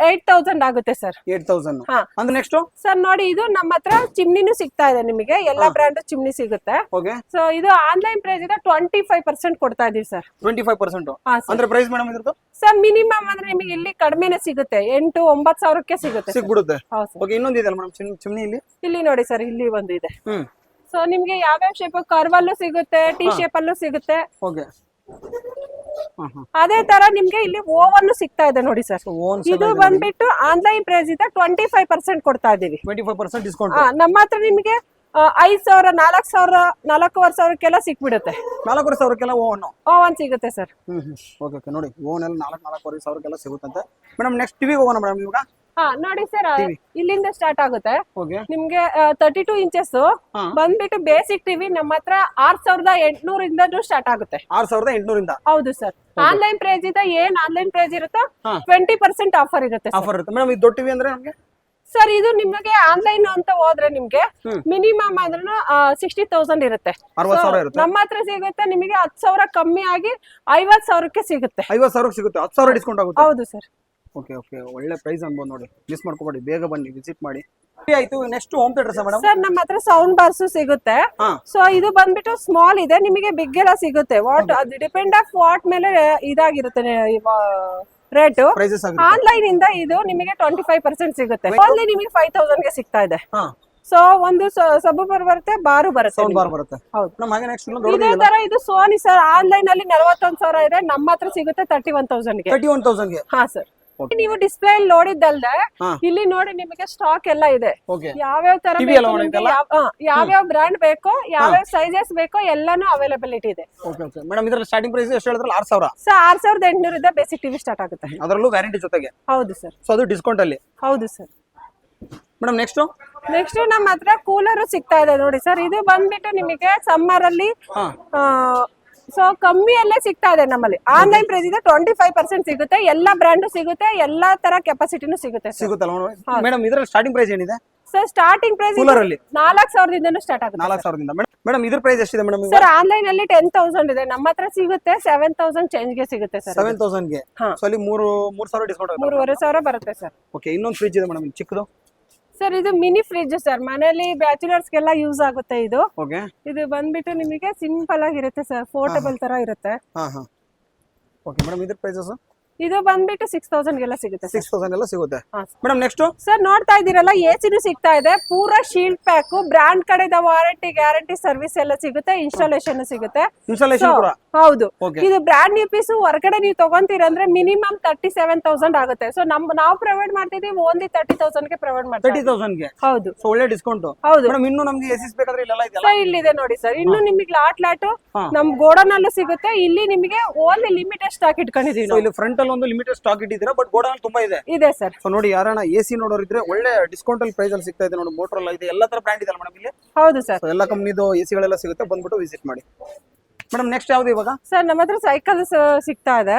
8,000 ಆಗುತ್ತೆ ಸರ್. 8,000 ಅಂದ್ರೆ ನೆಕ್ಸ್ಟ್ ಸರ್ ನೋಡಿ, ಇದು ನಮ್ಮ ಹತ್ರ ಚಿಮ್ನಿನೂ ಸಿಗ್ತಾ ಇದೆ ನಿಮಗೆ. ಎಲ್ಲಾ ಬ್ರಾಂಡ್ ಚಿಮ್ನಿ ಸಿಗುತ್ತೆ. ಸೊ ಇದು ಆನ್ಲೈನ್ ಪ್ರೈಸ್ ಇದೆ 25% ಕೊಡ್ತಾ ಇದೀವಿ ಸರ್. 25% ಅಂದ್ರೆ ಪ್ರೈಸ್ ಮೇಡಮ್ ಇದ್ರದ್ದು ಸರ್ ಮಿನಿಮಮ್ ಅಂದ್ರೆ ನಿಮಗೆ ಇಲ್ಲಿ ಕಡಿಮೆನೆ ಸಿಗುತ್ತೆ, 8-9 ಸಾವಿರಕ್ಕೆ ಸಿಗುತ್ತೆ, ಸಿಗ್ಬಿಡುತ್ತೆ. ಓಕೆ. ಇನ್ನೊಂದು ಇದೆ ಮೇಡಮ್ ಚಿಮ್ನಿ ಇಲ್ಲಿ ನೋಡಿ ಸರ್, ಇಲ್ಲಿ ಒಂದು ಇದೆ. ಸೊ ನಿಮ್ಗೆ ಯಾವ್ಯಾವ ಶೇಪ್, ಕರ್ವ್ ಅಲ್ಲೂ ಸಿಗುತ್ತೆ, ಟಿ ಶೇಪ್ ಅಲ್ಲೂ ಸಿಗುತ್ತೆ. ಓಕೆ. ಅದೇ ತರ ನಿಮ್ಗೆ ಇಲ್ಲಿ ಓವನ್ ಸಿಗ್ತಾ ಇದೆ ನೋಡಿ ಸರ್. ಇದು ಬಂದ್ಬಿಟ್ಟು ಆನ್ಲೈನ್ ಪ್ರೈಸ್ ಇದೆ 25% ಕೊಡ್ತಾ ಇದೀವಿ. 25% ಡಿಸ್ಕೌಂಟ್. ನಮ್ಮ ಹತ್ರ ನಿಮ್ಗೆ 5,000, 4,000, 4,500 ಸಿಕ್ಬಿಡುತ್ತೆ. 4,500 ಓವನ್ ಸಿಗುತ್ತೆ ಸರ್. Okay okay. ನೋಡಿ ಓವನ್ ಎಲ್ಲ 4,500 ಸಿಗುತ್ತಂತೆ ಮೇಡಮ್. ನೆಕ್ಸ್ಟ್ ಟಿವಿ ಹೋಗೋಣ ಮೇಡಮ್. ಇವಾಗ ಹಾ ನೋಡಿ ಸರ್, ಇಲ್ಲಿಂದ ಸ್ಟಾರ್ಟ್ ಆಗುತ್ತೆ ಓಕೆ ನಿಮ್ಗೆ 32 ಇಂಚಸ್ ಬಂದ್ಬಿಟ್ಟು ಬೇಸಿಕ್ ಟಿವಿ ನಮ್ಮ ಹತ್ರ 6800 ಸ್ಟಾರ್ಟ್ ಆಗುತ್ತೆ. 6800 ಹೌದು ಸರ್. ಆನ್ಲೈನ್ ಪ್ರೈಸ್ ಇದೆ, ಏನ್ ಆನ್ಲೈನ್ ಪ್ರೈಸ್ ಇರುತ್ತೋ 20% ಆಫರ್ ಇರುತ್ತೆ ಆಫರ್ ಇರುತ್ತೆ ಮೇಡಮ್. ಇದು ದೊಡ್ಡ ಟಿವಿ ಅಂದ್ರೆ ನಮಗೆ ಸರ್, ಇದು ನಿಮಗೆ ಆನ್ಲೈನ್ ಅಂತ ಹೋದ್ರೆ ನಿಮ್ಗೆ ಮಿನಿಮಮ್ ಅಂದ್ರೂ 60,000 ಇರುತ್ತೆ. 60,000 ಇರುತ್ತೆ. ನಮ್ಮ ಹತ್ರ ಸಿಗುತ್ತೆ ನಿಮಗೆ 10,000 ಕಮ್ಮಿ ಆಗಿ 50,000ಕ್ಕೆ ಸಿಗುತ್ತೆ. 50,000 ಸಿಗುತ್ತೆ, 10,000 ಡಿಸ್ಕೌಂಟ್ ಆಗುತ್ತೆ. ಹೌದು ಸರ್. ಓಕೆ ಓಕೆ, ಒಳ್ಳೆ ಪ್ರೈಸ್ ಅನ್ಬೋದು ನೋಡಿ, ಮಿಸ್ ಮಾಡ್ಕೋಬೇಡಿ, ಬೇಗ ಬನ್ನಿ ವಿಸಿಟ್ ಮಾಡಿ. ಆಯ್ತು, next home theatres madam. Sir ನಮ್ಮ ಹತ್ರ ಸೌಂಡ್ ಬಾರ್ಸ್ ಸಿಗುತ್ತೆ. ಸೊ ಇದು ಬಂದ್ಬಿಟ್ಟು ಸ್ಮಾಲ್ ಇದೆ, ನಿಮಗೆ ಬಿಗ್ ಎಲ್ಲ ಸಿಗುತ್ತೆ. ವಾಟ್ ಅದು ಡಿಪೆಂಡ್ ಆಫ್ ವಾಟ್ ಮೇಲೆ ಇದಾಗಿರುತ್ತೆ ರೇಟ್. ಆನ್ಲೈನ್ ಇಂದ ಇದು ನಿಮಗೆ 25% ಸಿಗುತ್ತೆ. ಓನ್ಲಿ ನಿಮಗೆ 5,000ಗೆ ಸಿಗ್ತಾ ಇದೆ. ಸೊ ಒಂದು ಸಬ್ ಬರುತ್ತೆ, ಬಾರು ಬರುತ್ತೆ. ಇದೇ ತರ ಇದು ಸೋನಿ ಸರ್, ಆನ್ಲೈನ್ ಅಲ್ಲಿ 41,000 ಇದೆ, ನಮ್ಮ ಹತ್ರ ಸಿಗುತ್ತೆ 31,000ಗೆ. ಹಾ ಸರ್. ನೀವು ಡಿಸ್ಪ್ಲೇ ನೋಡಿದ್ದಲ್ದೆ ಇಲ್ಲಿ ನೋಡಿ ನಿಮಗೆ ಸ್ಟಾಕ್ ಎಲ್ಲ ಇದೆ. ಯಾವ್ಯಾವ ತರ ಯಾವ್ಯಾವ ಬ್ರಾಂಡ್ ಬೇಕೋ, ಯಾವ್ಯಾವ ಸೈಜಸ್ ಬೇಕೋ ಎಲ್ಲಾನು ಅವೈಲಬಿಲಿಟಿ ಇದೆ. ಮೇಡಮ್ ಇದರ ಸ್ಟಾರ್ಟಿಂಗ್ ಪ್ರೈಸ್ ಎಷ್ಟು ಹೇಳಿದ್ರಲ್ಲ? 6,000. ಸರ್ 6,800 ಇಂದ ಬೇಸಿಕ್ ಟಿವಿ ಸ್ಟಾರ್ಟ್ ಆಗುತ್ತೆ. ಅದರಲ್ಲೂ ವ್ಯಾರಂಟಿ ಜೊತೆಗೆ. ಹೌದು ಸರ್. ಸೊ ಅದು ಡಿಸ್ಕೌಂಟ್ ಅಲ್ಲಿ. ಹೌದು ಸರ್. ಮೇಡಮ್ ನೆಕ್ಸ್ಟ್ ನಮ್ಮ ಹತ್ರ ಕೂಲರ್ ಸಿಗ್ತಾ ಇದೆ ನೋಡಿ ಸರ್. ಇದು ಬಂದ್ಬಿಟ್ಟು ನಿಮಗೆ ಸಮ್ಮರ್ ಅಲ್ಲಿ ಸೊ ಕಮ್ಮಿಯಲ್ಲೇ ಸಿಗ್ತಾ ಇದೆ ನಮ್ಮಲ್ಲಿ. ಆನ್ಲೈನ್ ಪ್ರೈಸ್ ಇದೆ 25% ಸಿಗುತ್ತೆ, ಎಲ್ಲಾ ಬ್ರಾಂಡ್ ಸಿಗುತ್ತೆ, ಎಲ್ಲಾ ತರ ಕೆಪಾಸಿಟಿನೂ ಸಿಗುತ್ತೆ. ಮೇಡಮ್ ಇದರ ಸ್ಟಾರ್ಟಿಂಗ್ ಪ್ರೈಸ್ ಏನಿದೆ ಸರ್? ಸ್ಟಾರ್ಟಿಂಗ್ ಪ್ರೈಸ್ 4,000 ಸ್ಟಾರ್ಟ್ ಆಗುತ್ತೆ. 4,000. ಮೇಡಮ್ ಇದ್ರ ಪ್ರೈಸ್ ಎಷ್ಟಿದೆ ಮೇಡಮ್? ಸರ್ ಆನ್ಲೈನ್ ಅಲ್ಲಿ 10,000 ಇದೆ, ನಮ್ಮ ಹತ್ರ ಸಿಗುತ್ತೆ 7,000 ಚೇಂಜ್ ಗೆ ಸಿಗುತ್ತೆ ಸರ್. 7,000ಗೆ. ಸೊ ಅಲ್ಲಿ 3,000 ಡಿಸ್ಕೌಂಟ್ ಆಗುತ್ತೆ. 3,500 ಬರುತ್ತೆ ಸರ್. ಓಕೆ, ಇನ್ನೊಂದು ಫ್ರಿಡ್ಜ್ ಇದೆ ಮೇಡಮ್ ಚಿಕ್ಕದು. ಸರ್ ಇದು ಮಿನಿ ಫ್ರಿಡ್ಜ್ ಸರ್, ಮನೆಯಲ್ಲಿ ಬ್ಯಾಚುಲರ್ಸ್ ಗೆಲ್ಲ ಯೂಸ್ ಆಗುತ್ತೆ ಇದು. ಓಕೆ, ಇದು ಬಂದ್ಬಿಟ್ಟು ನಿಮಗೆ ಸಿಂಪಲ್ ಆಗಿರುತ್ತೆ ಸರ್, ಪೋರ್ಟಬಲ್ ತರ ಇರುತ್ತೆ. ಓಕೆ ಮೇಡಮ್ ಇದ್ರ ಪ್ರೈಸಸ್? ಇದು ಬಂದ್ಬಿಟ್ಟು 6,000 ಗೆಲ್ಲ ಸಿಗುತ್ತೆ. 6,000 ಎಲ್ಲ ಸಿಗುತ್ತೆ. ಮೇಡಮ್ ನೆಕ್ಸ್ಟ್ ಸರ್ ನೋಡ್ತಾ ಇದ್ದೀರಲ್ಲ, ಎಸಿನೂ ಸಿಗ್ತಾ ಇದೆ, ಪೂರಾ ಶೀಲ್ಡ್ ಪ್ಯಾಕ್, ಬ್ರಾಂಡ್ ಕಡೆದ ವಾರಂಟಿ ಗ್ಯಾರಂಟಿ ಸರ್ವಿಸ್ ಎಲ್ಲ ಸಿಗುತ್ತೆ, ಇನ್ಸ್ಟಾಲೇಷನ್ ಸಿಗುತ್ತೆ. ಹೌದು, ಇದು ಬ್ರಾಂಡ್ ನ್ಯೂ ಪೀಸ್ ಹೊರಗಡೆ ನೀವು ತಗೊಂತೀರಂದ್ರೆ ಮಿನಿಮಮ್ 37,000 ಆಗುತ್ತೆ. ಸೊ ನಾವು ಪ್ರೊವೈಡ್ ಮಾಡ್ತಿದೀವಿ ಓನ್ಲಿ 30,000ಗೆ ಪ್ರೊವೈಡ್ ಮಾಡ್ತೀವಿ. 30,000ಗೆ. ಹೌದು, ಒಳ್ಳೆ ಡಿಸ್ಕೌಂಟ್. ಹೌದು ಮೇಡಮ್ ಇನ್ನು ನಮಗೆ ಎಸಿಸ್ ಬೇಕಾದ್ರೆ ಇಲ್ಲೆಲ್ಲ ಇದೆಯಲ್ಲ ಸರ್, ಇಲ್ಲಿದೆ ನೋಡಿ ಸರ್. ಇನ್ನು ನಿಮಗೆ ಲಾಟ್ ನಮ್ ಗೋಡನ್ ಅಲ್ಲೂ ಸಿಗುತ್ತೆ. ಇಲ್ಲಿ ನಿಮಗೆ ಓನ್ಲಿ ಲಿಮಿಟೆಡ್ ಸ್ಟಾಕ್ ಇಟ್ಕೊಂಡಿದೀವಿ. ಇಲ್ಲಿ ಫ್ರಂಟ್ ಅಲ್ಲಿ ಒಂದು ಲಿಮಿಟೆಡ್ ಸ್ಟಾಕ್ ಇಟ್ಟಿದ್ದೀರಾ, ಬಟ್ ಗೋಡನ್ ತುಂಬಾ ಇದೆ ಸರ್. ಸೊ ನೋಡಿ, ಯಾರನ್ನ ಎಸಿ ನೋಡೋರು ಇದ್ರೆ ಒಳ್ಳೆ ಡಿಸ್ಕೌಂಟ್ ಅಲ್ಲಿ ಪ್ರೈಸ್ ಅಲ್ಲಿ ಸಿಗ್ತಾ ಇದೆ ನೋಡಿ. ಮೋಟರೋಲಾ ಇದೆ, ಎಲ್ಲಾ ತರ ಬ್ರಾಂಡ್ ಇದೆ ಮೇಡಮ್ ಇಲ್ಲಿ. ಹೌದು ಸರ್. ಎಲ್ಲ ಕಂಪನಿದು ಎಸಿಗಳೆಲ್ಲ ಸಿಗುತ್ತೆ, ಬಂದ್ಬಿಟ್ಟು ವಿಸಿಟ್ ಮಾಡಿ. ಮೇಡಮ್ ನೆಕ್ಸ್ಟ್ ಯಾವ್ದು ಇವಾಗ? ಸರ್ ನಮ್ಮ ಹತ್ರ ಸೈಕಲ್ಸ್ ಸಿಗ್ತಾ ಇದೆ.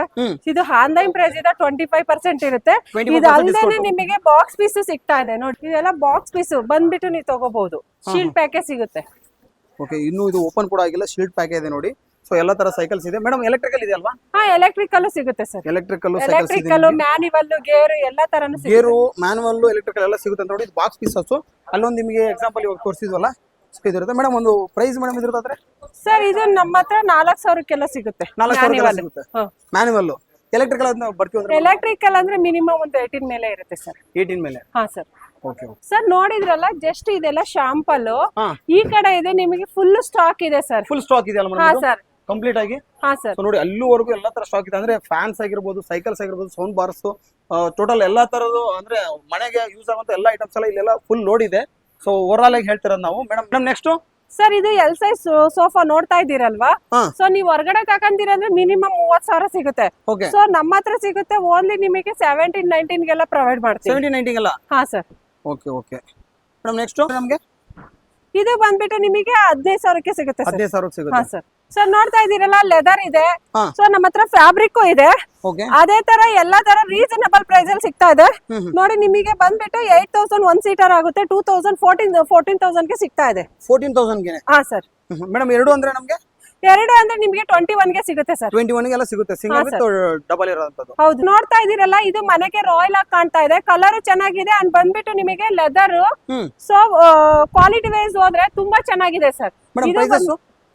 ಇದು ಆನ್ಲೈನ್ ಪ್ರೈಸ್ ಇದೆ 25% ಇರುತ್ತೆ. ಇದು ಅಲ್ಲದೆ ನಿಮಗೆ ಬಾಕ್ಸ್ ಪೀಸ್ ಸಿಗ್ತಾ ಇದೆ ನೋಡಿ. ಇದೆಲ್ಲ ಬಾಕ್ಸ್ ಪೀಸ್ ಬಂದ್ಬಿಟ್ಟು ನೀವು ತಗೋಬಹುದು. ಶೀಲ್ಡ್ ಪ್ಯಾಕೇಜ್ ಸಿಗುತ್ತೆ. ಓಕೆ, ಇನ್ನು ಇದು ಓಪನ್ ಕೂಡ ಆಗಿಲ್ಲ, ಶೀಲ್ಡ್ ಪ್ಯಾಕೇಜ್ ಇದೆ ನೋಡಿ. ಸೊ ಎಲ್ಲ ತರ ಸೈಕಲ್ಸ್ ಇದೆ ಮೇಡಮ್. ಎಲೆಕ್ಟ್ರಿಕಲ್ ಇದೆ ಅಲ್ವಾ? ಹಾ, ಎಲೆಕ್ಟ್ರಿಕಲ್ ಸಿಗುತ್ತೆ ಸರ್. ಎಲೆಕ್ಟ್ರಿಕಲ್ ಮ್ಯಾನ್ಯುವಲ್, ಗೇರ್ ಎಲ್ಲಾ ತರನು ಸಿಗುತ್ತೆ. ಗೇರು, ಮ್ಯಾನ್ಯುವಲ್, ಎಲೆಕ್ಟ್ರಿಕಲ್ ಎಲ್ಲ ಸಿಗುತ್ತೆ ನೋಡಿ. ಇದು ಬಾಕ್ಸ್ ಪೀಸಸ್. ಅಲ್ಲೊಂದು ನಿಮಗೆ ಎಕ್ಸಾಂಪಲ್ ಇವಾಗ ತೋರಿಸಿದ್ವಲ್ಲ, ಇದಿರುತ್ತೆ ಮೇಡಮ್. ಒಂದು ಪ್ರೈಸ್ ಮೇಡಮ್ ಇದ್ರದಾದ್ರೆ? ಸರ್ ಇದು ನಮ್ಮ ಹತ್ರ 4,000ಕ್ಕೆಲ್ಲ ಸಿಗುತ್ತೆ. 4,000 ಸಿಗುತ್ತೆ ಮ್ಯಾನ್ಯುವಲ್. ಎಲೆಕ್ಟ್ರಿಕಲ್ ಅದನ್ನ ಬರ್ತೀವಿ. ಎಲೆಕ್ಟ್ರಿಕಲ್ ಅಂದ್ರೆ ಮಿನಿಮಮ್ ಒಂದು 18 ಮೇಲೆ ಇರುತ್ತೆ ಸರ್. 18 ಮೇಲೆ. ಹಾ ಸರ್. ಸರ್ ನೋಡಿದ್ರಲ್ಲ, ಜಸ್ಟ್ ಇದೆಲ್ಲ ಶಾಂಪಲ್. ಈ ಕಡೆ ಇದೆ ನಿಮಗೆ ಫುಲ್ ಸ್ಟಾಕ್ ಇದೆ ಸರ್. ಫುಲ್ ಸ್ಟಾಕ್ ಇದೆ ಅಲ್ಲ ಸರ್, ಕಂಪ್ಲೀಟ್ ಆಗಿ. ಹಾ ಸರ್. ನೋಡಿ ಅಲ್ಲಿವರೆಗೂ ಎಲ್ಲಾ ತರ ಸ್ಟಾಕ್ ಇದೆ. ಅಂದ್ರೆ ಫ್ಯಾನ್ಸ್ ಆಗಿರ್ಬೋದು, ಸೈಕಲ್ಸ್ ಆಗಿರ್ಬೋದು, ಸೌಂಡ್ ಬಾರ್ಸ್, ಟೋಟಲ್ ಎಲ್ಲಾ ತರದ್ದು ಅಂದ್ರೆ ಮನೆಗೆ ಯೂಸ್ ಆಗುವಂತ ಎಲ್ಲಾ ಐಟಮ್ಸ್ ಎಲ್ಲ ಇಲ್ಲೆಲ್ಲ ಫುಲ್ ಲೋಡ್ ಇದೆ. ಸೊ ಓವರ್ ಆಲ್ ಆಗಿ ಹೇಳ್ತಿರೋದು ನಾವು. ಮೇಡಮ್ ನೆಕ್ಸ್ಟ್ ಸರ್, ಇದು ಎಲ್ ಸೈಜ್ ಸೋಫಾ ನೋಡ್ತಾ ಇದ್ದೀರಲ್ವಾ? ಸೊ ನೀವು ಹೊರಗಡೆ ತಗೊಂತೀರಂದ್ರೆ ಮಿನಿಮಮ್ 30,000 ಸಿಗುತ್ತೆ. ಸೊ ನಮ್ಮ ಹತ್ರ ಸಿಗುತ್ತೆ ಓನ್ಲಿ ನಿಮಗೆ 17-19 ಗೆಲ್ಲ ಪ್ರೊವೈಡ್ ಮಾಡ್ತೀವಿ. 17-19 ಗೆಲ್ಲ? ಹಾ sir. Okay okay madam next ನಮಗೆ ಇದು ಬಂದ್ಬಿಟ್ಟು ನಿಮಗೆ 15,000ಕ್ಕೆ ಸಿಗುತ್ತೆ. 15,000 ಸಿಗುತ್ತೆ. ಹಾ ಸರ್. ಸರ್ ನೋಡ್ತಾ ಇದ್ದೀರಲ್ಲ, ಲೆದರ್ ಇದೆ. ಸೊ ನಮ್ಮ ಹತ್ರ ಫ್ಯಾಬ್ರಿಕ್ ಇದೆ. ಅದೇ ತರ ಎಲ್ಲಾ ತರ ರೀಸನಬಲ್ ಪ್ರೈಸ್ ಅಲ್ಲಿ ಸಿಗ್ತಾ ಇದೆ ನೋಡಿ. ನಿಮಗೆ ಬಂದ್ಬಿಟ್ಟು 8,000 1 ಸೀಟರ್ ಆಗುತ್ತೆ. 14,000ಗೆ ಸಿಗ್ತಾ ಇದೆ. 14,000ಗೆ? ಹಾ ಸರ್. ಮೇಡಮ್ ಎರಡು ಅಂದ್ರೆ ನಮಗೆ? ಎರಡು ಅಂದ್ರೆ ನಿಮಗೆ 21ಗೆ ಸಿಗುತ್ತೆ ಸರ್. 21ಗೆಲ್ಲ ಸಿಗುತ್ತೆ, ಸಿಂಗಲ್ ವಿತ್ ಡಬಲ್ ಇರೋಂತದ್ದು. ಹೌದು, ನೋಡ್ತಾ ಇದೀರಲ್ಲ, ಇದು ಮನೆಗೆ ರಾಯಲ್ ಆಗಿ ಕಾಣ್ತಾ ಇದೆ. ಕಲರ್ ಚೆನ್ನಾಗಿದೆ. ಅಂಡ್ ಬಂದ್ಬಿಟ್ಟು ನಿಮಗೆ ಲೆದರ್. ಸೊ ಕ್ವಾಲಿಟಿ ವೈಸ್ ಹೋದ್ರೆ ತುಂಬಾ ಚೆನ್ನಾಗಿದೆ ಸರ್.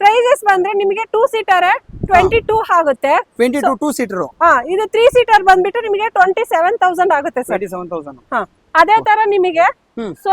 ಪ್ರೈಸಸ್ ಬಂದ್ರೆ ನಿಮಗೆ 2 ಸೀಟರ್ 22 ಆಗುತ್ತೆ. 22 2 ಸೀಟರ್. ಹಾ, ಇದು 3 ಸೀಟರ್ ಬಂದ್ಬಿಟ್ಟು ನಿಮಗೆ 27,000 ಆಗುತ್ತೆ ಸರ್. 27,000. ಹಾ, ಅದೇ ತರ ನಿಮಗೆ ಸೊ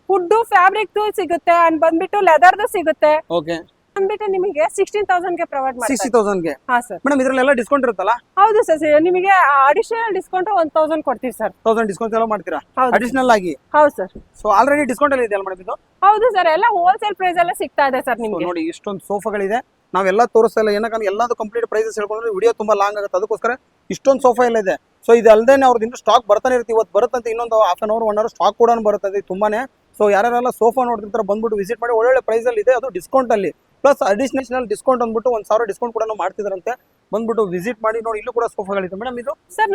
ವುಡ್ ಫ್ಯಾಬ್ರಿಕ್ ಸಿಗುತ್ತೆ. ಅಂಡ್ ಬಂದ್ಬಿಟ್ಟು ಲೆದರ್ದು ಸಿಗುತ್ತೆ. ಓಕೆ, ಬಂದ್ಬಿಟ್ಟು ನಿಮಗೆ 16,000ಗೆ ಪ್ರೊವೈಡ್ ಮಾಡ್ತೀವಿ. 60,000ಗೆ? ಹಾ ಸರ್. ಮೇಡಮ್ ಇದರಲ್ಲೆಲ್ಲ ಡಿಸ್ಕೌಂಟ್ ಇರುತ್ತಲ್ಲ? ಹೌದು ಸರ್. ನಿಮಗೆ ಅಡಿಷನಲ್ ಡಿಸ್ಕೌಂಟ್ 1,000 ಕೊಡ್ತೀವಿ ಸರ್. 1,000 ಡಿಸ್ಕೌಂಟ್ ಎಲ್ಲ ಮಾಡ್ತೀರಾ ಅಡಿಷನಲ್ ಆಗಿ? ಹೌದು ಸರ್. ಸೊ ಆಲ್ರೆಡಿ ಡಿಸ್ಕೌಂಟ್ ಎಲ್ಲ ಇದೆಯಲ್ಲ ಮೇಡಮ್ ಇದು? ಹೌದು ಸರ್, ಎಲ್ಲ ಹೋಲ್ಸೇಲ್ ಪ್ರೈಸ್ ಎಲ್ಲ ಸಿಗ್ತಾ ಇದೆ ಸರ್ ನಿಮಗೆ. ನೋಡಿ ಇಷ್ಟೊಂದು ಸೋಫಾಗಳಿದೆ. ನಾವೆಲ್ಲ ತೋರಿಸ್ತಾ ಇಲ್ಲ, ಏನಕ್ಕೆ ಎಲ್ಲಾದು ಕಂಪ್ಲೀಟ್ ಪ್ರೈಸಸ್ ಹೇಳ್ಕೊಂಡ್ರೆ ವಿಡಿಯೋ ತುಂಬಾ ಲಾಂಗ್ ಆಗುತ್ತೆ. ಅದಕ್ಕೋಸ್ಕರ ಇಷ್ಟೊಂದು ಸೋಫಾ ಎಲ್ಲ ಇದೆ. ಸೊ ಇದು ಅಲ್ಲದೆ ಅವ್ರದ್ದು ಇನ್ನೂ ಸ್ಟಾಕ್ ಬರ್ತಾನೆ ಇರುತ್ತೆ. ಇವತ್ತು ಬರುತ್ತಂತೆ, ಇನ್ನೊಂದು half an hour 1 hour stock ಕೂಡ ಬರುತ್ತದೆ ತುಂಬಾನೇ. ಸೊ ಯಾರೆಲ್ಲ ಸೋಫಾ ನೋಡ್ತಿರ್ತಾರೆ ಬಂದ್ಬಿಟ್ಟು ವಿಸಿಟ್ ಮಾಡಿ. ಒಳ್ಳೊಳ್ಳೆ ಪ್ರೈಸ್ ಅಲ್ಲಿ ಇದೆ, ಅದು ಡಿಸ್ಕೌಂಟ್ ಅಲ್ಲಿ. ಪ್ಲಸ್ ಅಡಿಷನಲ್ ಡಿಸ್ಕೌಂಟ್ ಅಂದ್ಬಿಟ್ಟು 1000 ಡಿಸ್ಕೌಂಟ್ ಕೂಡ ಮಾಡ್ತಿದ್ರಂತೆ. ಬಂದ್ಬಿಟ್ಟು ವಿಸಿಟ್ ಮಾಡಿ ನೋಡಿ. ಇಲ್ಲೂ ಕೂಡ ಸೋಫಾಗಳಿದೆ ಮೇಡಮ್. ಇದು ಸರ್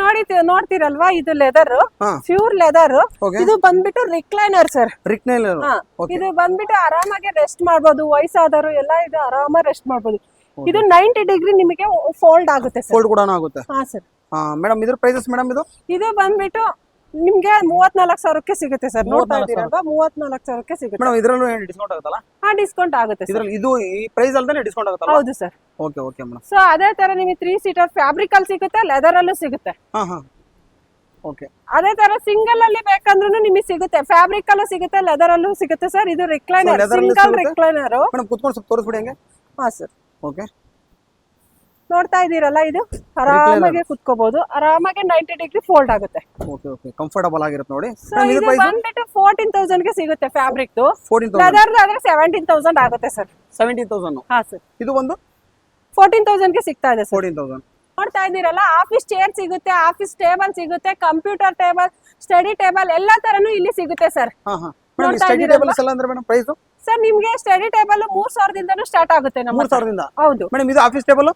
ನೋಡ್ತಿರಲ್ವಾ, ಇದು ಲೆದರ್, ಪ್ಯೂರ್ ಲೆದರ್. ಇದು ಬಂದ್ಬಿಟ್ಟು ರಿಕ್ಲೈನರ್ ಸರ್. ರಿಕ್ಲೈನರ್ ಇದು ಬಂದ್ಬಿಟ್ಟು ಆರಾಮಾಗಿ ರೆಸ್ಟ್ ಮಾಡ್ಬೋದು. ವಯಸ್ಸಾದವರು ಎಲ್ಲ ಇದು ಆರಾಮಾಗಿ ರೆಸ್ಟ್ ಮಾಡ್ಬೋದು. ಇದು 90 ಡಿಗ್ರಿ ನಿಮಗೆ ಫೋಲ್ಡ್ ಆಗುತ್ತೆ ಸರ್. ಫೋಲ್ಡ್ ಕೂಡ ಆಗುತ್ತೆ. ಹಾ ಸರ್. ಮೇಡಮ್ ಇದ್ರ ಪ್ರೈಸಸ್ ಮೇಡಮ್ ಇದು ಬಂದ್ಬಿಟ್ಟು ನಿಮ್ಗೆ 34,000ಕ್ಕೆ ಸಿಗುತ್ತೆ ಸರ್. ನೋಡ್ತಾ ಇದ್ದೀರಲ್ವಾ, 34,000ಕ್ಕೆ ಸಿಗುತ್ತೆ. ಮೇಡಮ್ ಇದರಲ್ಲೂ ಡಿಸ್ಕೌಂಟ್ ಆಗುತ್ತಲ್ಲ? ಹಾ, ಡಿಸ್ಕೌಂಟ್ ಆಗುತ್ತೆ ಸರ್. ಇದರಲ್ಲಿ ಇದು ಈ ಪ್ರೈಸ್ ಅಲ್ಲದೆ ಡಿಸ್ಕೌಂಟ್ ಆಗುತ್ತಲ್ಲ? ಹೌದು sir. Okay okay madam. So ಅದೇ ತರ ನಿಮಗೆ 3 ಸೀಟರ್ ಫ್ಯಾಬ್ರಿಕ್ ಅಲ್ಲಿ ಸಿಗುತ್ತೆ, ಲೆದರ್ ಅಲ್ಲೂ ಸಿಗುತ್ತೆ. ಹಾ ಹಾ ಓಕೆ. ಅದೇ ತರ ಸಿಂಗಲ್ ಅಲ್ಲಿ ಬೇಕಂದ್ರೂ ನಿಮಗೆ ಸಿಗುತ್ತೆ, ಫ್ಯಾಬ್ರಿಕ್ ಅಲ್ಲೂ ಸಿಗುತ್ತೆ, ಲೆದರ್ ಅಲ್ಲೂ ಸಿಗುತ್ತೆ ಸರ್. ಇದು ರಿಕ್ಲೈನರ್, ಸಿಂಗಲ್ ರಿಕ್ಲೈನರ್. ಮೇಡಮ್ ಕುತ್ಕೊಂಡು ಸ್ವಲ್ಪ ತೋರಿಸ್ಬಿಡಿ ಹಂಗೆ. ಹಾ ಸರ್. ಓಕೆ. ನೋಡ್ತಾ ಇದೀರಲ್ಲ, ಇದು ಆರಾಮಾಗಿ ಕುತ್ಕೋಬಹುದು. ಆರಾಮಾಗಿ 90 ಡಿಗ್ರಿ ಫೋಲ್ಡ್ ಆಗುತ್ತೆ. ಓಕೆ ಓಕೆ, ಕಂಫರ್ಟಬಲ್ ಆಗಿರುತ್ತೆ ನೋಡಿ. ಇದು ಬಂದ್ಬಿಟ್ಟು 14,000 ಗೆ ಸಿಗುತ್ತೆ ಫ್ಯಾಬ್ರಿಕ್. 14,000. ಲೆದರ್ ಆದ್ರೆ 17,000 ಆಗುತ್ತೆ ಸರ್. 17,000. ಹಾ ಸರ್. ಇದು ಒಂದು 14,000 ಗೆ ಸಿಗ್ತಾ ಇದೆ ಸರ್. 14,000. ನೋಡ್ತಾ ಇದೀರಲ್ಲ, ಆಫೀಸ್ ಚೇರ್ ಸಿಗುತ್ತೆ, ಆಫೀಸ್ ಟೇಬಲ್ ಸಿಗುತ್ತೆ, ಕಂಪ್ಯೂಟರ್ ಟೇಬಲ್, ಸ್ಟಡಿ ಟೇಬಲ್ ಎಲ್ಲಾ ತರನು ಇಲ್ಲಿ ಸಿಗುತ್ತೆ ಸರ್. ಹಾ ಹಾ ಮೇಡಮ್, ಸ್ಟಡಿ ಟೇಬಲ್ಸ್ ಎಲ್ಲ ಅಂದ್ರೆ ಮೇಡಮ್ ಪ್ರೈಸ್ ಸರ್ ನಿಮ್ಗೆ ಸ್ಟಡಿ ಟೇಬಲ್ 3,000 ದಿಂದನೂ ಸ್ಟಾರ್ಟ್ ಆಗುತ್ತೆ. 3,000 ಹೌದು ಮೇಡಮ್. ಇದು ಆಫೀಸ್ ಟೇಬಲ್?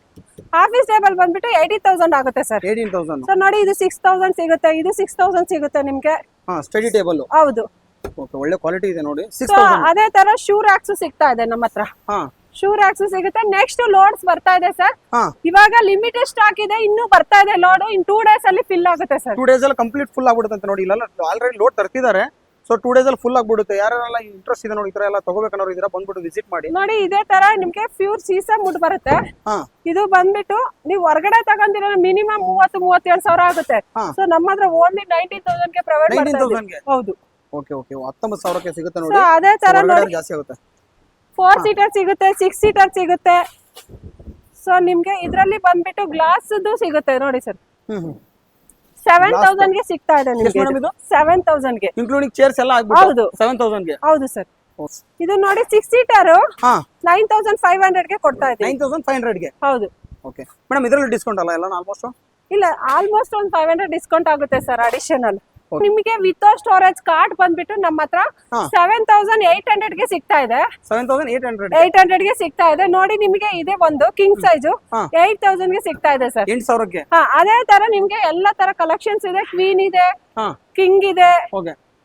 ಆಫೀಸ್ ಟೇಬಲ್ ಬಂದ್ಬಿಟ್ಟು 18,000 ಆಗುತ್ತೆ ಸರ್. 18,000. ಸರ್ ನೋಡಿ, ಇದು 6,000 ಸಿಗುತ್ತೆ, ಇದು 6,000 ಸಿಗುತ್ತೆ ನಿಮ್ಗೆ. ಹಾ, ಸ್ಟಡಿ ಟೇಬಲ್. ಹೌದು. ಓಕೆ, ಒಳ್ಳೆ ಕ್ವಾಲಿಟಿ ಇದೆ ನೋಡಿ. 6,000. ಅದೇ ತರ ಶೂ ರ್ಯಾಕ್ಸ್ ಸಿಗ್ತಾ ಇದೆ ನಮ್ಮ ಹತ್ರ. ಹಾ, ಶೂ ರ್ಯಾಕ್ಸ್ ಸಿಗುತ್ತೆ. ನೆಕ್ಸ್ಟ್ ಲೋಡ್ಸ್ ಬರ್ತಾ ಇದೆ ಸರ್. ಇವಾಗ ಲಿಮಿಟೆಡ್ ಸ್ಟಾಕ್ ಇದೆ, ಇನ್ನೂ ಬರ್ತಾ ಇದೆ ಲೋಡ್. ಇನ್ 2 ಡೇಸ್ ಅಲ್ಲಿ ಫಿಲ್ ಆಗುತ್ತೆ ಸರ್. 2 ಡೇಸ್ ಅಲ್ಲಿ ಕಂಪ್ಲೀಟ್ ಫುಲ್ ಆಗ್ಬಿಡುತ್ತೆ ಅಂತ ನೋಡಿ. ಇಲ್ಲ ಆಲ್ರೆಡಿ ಲೋಡ್ ತರ್ತಿದ್ದಾರೆ. ಸೊ 2 ಡೇಸ್ ಅಲ್ಲಿ ಫುಲ್ ಆಗ್ಬಿಡುತ್ತೆ. ಯಾರೆಲ್ಲ ಇಂಟ್ರೆಸ್ಟ್ ಇದೆ ನೋಡಿ, ಈ ತರ ಎಲ್ಲ ತಗೋಬೇಕನ್ನೋರು ಇದರ ಬಂದ್ಬಿಟ್ಟು ವಿಸಿಟ್ ಮಾಡಿ ನೋಡಿ. ಇದೇ ತರ ನಿಮ್ಗೆ ಪ್ಯೂರ್ ಸೀಸಮ್ ವುಡ್ ಬರುತ್ತೆ. ಇದು ಬಂದ್ಬಿಟ್ಟು ನೀವು ಹೊರಗಡೆ ತಗೊಂಡಿರೋ ಮಿನಿಮಮ್ 30-37 ಸಾವಿರ ಆಗುತ್ತೆ. ಸೊ ನಮ್ಮ ಹತ್ರ ಓನ್ಲಿ 19,000 ಗೆ ಪ್ರೊವೈಡ್ ಮಾಡ್ತೀವಿ. ಹೌದು. ಓಕೆ ಓಕೆ, 19,000ಕ್ಕೆ ಸಿಗುತ್ತೆ ನೋಡಿ. ಅದೇ ತರ ನೋಡಿ, ಜಾಸ್ತಿ ಆಗುತ್ತೆ. 4 ಸೀಟರ್ ಸಿಗುತ್ತೆ, 6 ಸೀಟರ್ ಸಿಗುತ್ತೆ. ಸೊ ನಿಮ್ಗೆ ಇದ್ರಲ್ಲಿ ಬಂದ್ಬಿಟ್ಟು ಗ್ಲಾಸ್ ಸಿಗುತ್ತೆ ನೋಡಿ ಸರ್. 7,000 ಗೆ ಸಿಗ್ತಾ ಇದೆ ನಿಮಗೆ. 7,000 ಗೆ ಇನ್ಕ್ಲೂಡಿಂಗ್ ಚೇರ್ಸ್ ಎಲ್ಲ ಆಗ್ಬಿಟ್ಟು 7,000 ಗೆ. ಹೌದು ಸರ್. ಇದು ನೋಡಿ 6 ಸೀಟರ್ 9,500 ಗೆ ಕೊಡ್ತಾ ಇದೆ. 9,500 ಗೆ. ಹೌದು. ಓಕೆ ಮೇಡಮ್, ಇದರಲ್ಲಿ ಡಿಸ್ಕೌಂಟ್ ಅಲ್ಲ ಎಲ್ಲ ಆಲ್ಮೋಸ್ಟ್? ಇಲ್ಲ, ಆಲ್ಮೋಸ್ಟ್ ಒಂದು 500 ಡಿಸ್ಕೌಂಟ್ ಆಗುತ್ತೆ ಸರ್ ಅಡಿಷನಲ್. ನಿಮಗೆ ವಿತ್ ಸ್ಟೋರೇಜ್ ಕಾರ್ಡ್ ಬಂದ್ಬಿಟ್ಟು ನಮ್ಮ ಹತ್ರ 7,800 ಗೆ ಸಿಗ್ತಾ ಇದೆ. 7,800 ಗೆ ಸಿಗ್ತಾ ಇದೆ ನೋಡಿ. ನಿಮಗೆ ಇದೆ ಒಂದು ಕಿಂಗ್ ಸೈಜ್ 8,000 ಗೆ ಸಿಗ್ತಾ ಇದೆ ಸರ್. 8,000 ಗೆ. ಅದೇ ತರ ನಿಮ್ಗೆ ಎಲ್ಲಾ ತರ ಕಲೆಕ್ಷನ್ಸ್ ಇದೆ. ಕ್ವೀನ್ ಇದೆ, ಕಿಂಗ್ ಇದೆ.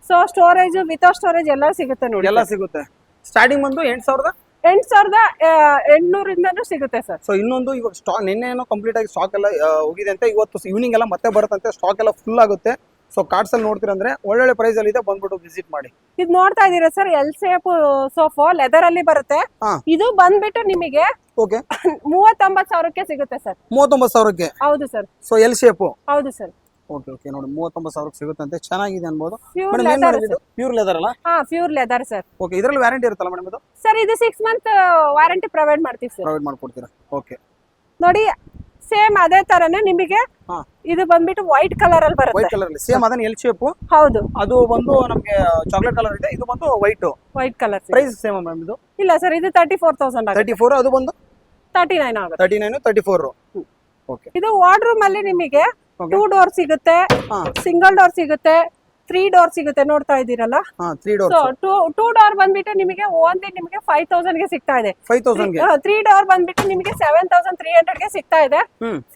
ಸೊ ಸ್ಟೋರೇಜ್ ವಿತ್ ಸ್ಟೋರೇಜ್ ಎಲ್ಲ ಸಿಗುತ್ತೆ ನೋಡಿ. ಎಲ್ಲ ಸಿಗುತ್ತೆ. ಸ್ಟಾರ್ಟಿಂಗ್ ಬಂದು 8,800 ಸಿಗುತ್ತೆ ಸರ್. ಸೊ ಇನ್ನೊಂದು ಇವಾಗ ಸ್ಟಾಕ್ ನಿನ್ನೆ ಏನೋ ಕಂಪ್ಲೀಟ್ ಆಗಿ ಸ್ಟಾಕ್ ಎಲ್ಲ ಹೋಗಿದೆ ಅಂತ. ಇವತ್ತು ಈವ್ನಿಂಗ್ ಎಲ್ಲ ಮತ್ತೆ ಬರುತ್ತಂತೆ, ಸ್ಟಾಕ್ ಎಲ್ಲ ಫುಲ್ ಆಗುತ್ತೆ. ಸೊ ಕಾರ್ಡ್ಸ್ ಅಲ್ಲಿ ನೋಡ್ತೀರಂದ್ರೆ ಒಳ್ಳೊಳ್ಳೆ ಪ್ರೈಸ್ ಅಲ್ಲಿ ಇದೆ, ಬಂದ್ಬಿಟ್ಟು ವಿಸಿಟ್ ಮಾಡಿ. ಇದು ನೋಡ್ತಾ ಇದೀರಾ sir, L shape sofa leather ಅಲ್ಲಿ ಬರುತ್ತೆ. ಇದು ಬಂದ್ಬಿಟ್ಟು ನಿಮಗೆ 39,000ಕ್ಕೆ ಸಿಗುತ್ತೆ ಸರ್. 39,000ಕ್ಕೆ? ಹೌದು ಸರ್. So L shape? ಹೌದು ಸರ್. ಓಕೆ ಓಕೆ, ನೋಡಿ 39,000ಕ್ಕೆ ಸಿಗುತ್ತಂತೆ. ಚೆನ್ನಾಗಿದೆ ಅನ್ಬೋದು. ಪ್ಯೂರ್ ಲೆದರ್ ಅಲ್ಲ? ಹಾ, ಪ್ಯೂರ್ ಲೆದರ್ ಸರ್. ಓಕೆ, ಇದರಲ್ಲಿ ವ್ಯಾರಂಟಿ ಇರುತ್ತಲ್ಲ ಮೇಡಮ್ ಇದು? ಸರ್ ಇದು 6 ಮಂತ್ ವಾರಂಟಿ ಪ್ರೊವೈಡ್ ಮಾಡ್ತೀವಿ ಸರ್. ಪ್ರೊವೈಡ್ ಮಾಡ್ಕೊಡ್ತೀರಾ? ಓಕೆ ನೋಡಿ, ಸೇಮ್ ಅದೇ ತರನೇ ನಿಮಗೆ. ಇದು ಬಂದ್ಬಿಟ್ಟು ವೈಟ್ ಕಲರ್ ಅಲ್ಲಿ ಬರುತ್ತೆ. ವೈಟ್ ಕಲರ್ ಅಲ್ಲಿ ಸೇಮ್ ಅದನ್ನ ಎಲ್ ಶೇಪ್. ಹೌದು. ಅದು ಬಂದು ನಮಗೆ ಚಾಕ್ಲೇಟ್ ಕಲರ್ ಇದೆ, ಇದು ಬಂದು white colour. Price same ma'am ಇದು? ಇಲ್ಲ ಸರ್, ಇದು 34,000 ಆಗುತ್ತೆ. 34, ಅದು ಬಂದು 39 ಆಗುತ್ತೆ. 39, 34. ಓಕೆ. ಇದು ವಾರ್ಡ್ರೂಮ್ ಅಲ್ಲಿ ನಿಮಗೆ 2 ಡೋರ್ ಸಿಗುತ್ತೆ, ಸಿಂಗಲ್ ಡೋರ್ ಸಿಗುತ್ತೆ, 3 ಡೋರ್ ಸಿಗುತ್ತೆ. ನೋಡ್ತಾ ಇದೀರಲ್ಲ, 3 ಡೋರ್. ಸೊ 2 ಡೋರ್ ಬಂದ್ಬಿಟ್ಟು ನಿಮಗೆ ಓನ್ಲಿ ನಿಮಗೆ 5,000 ಗೆ ಸಿಗ್ತಾ ಇದೆ. 5,000 ಗೆ. 3 ಡೋರ್ ಬಂದ್ಬಿಟ್ಟು ನಿಮಗೆ 7,300 ಗೆ ಸಿಗ್ತಾ ಇದೆ.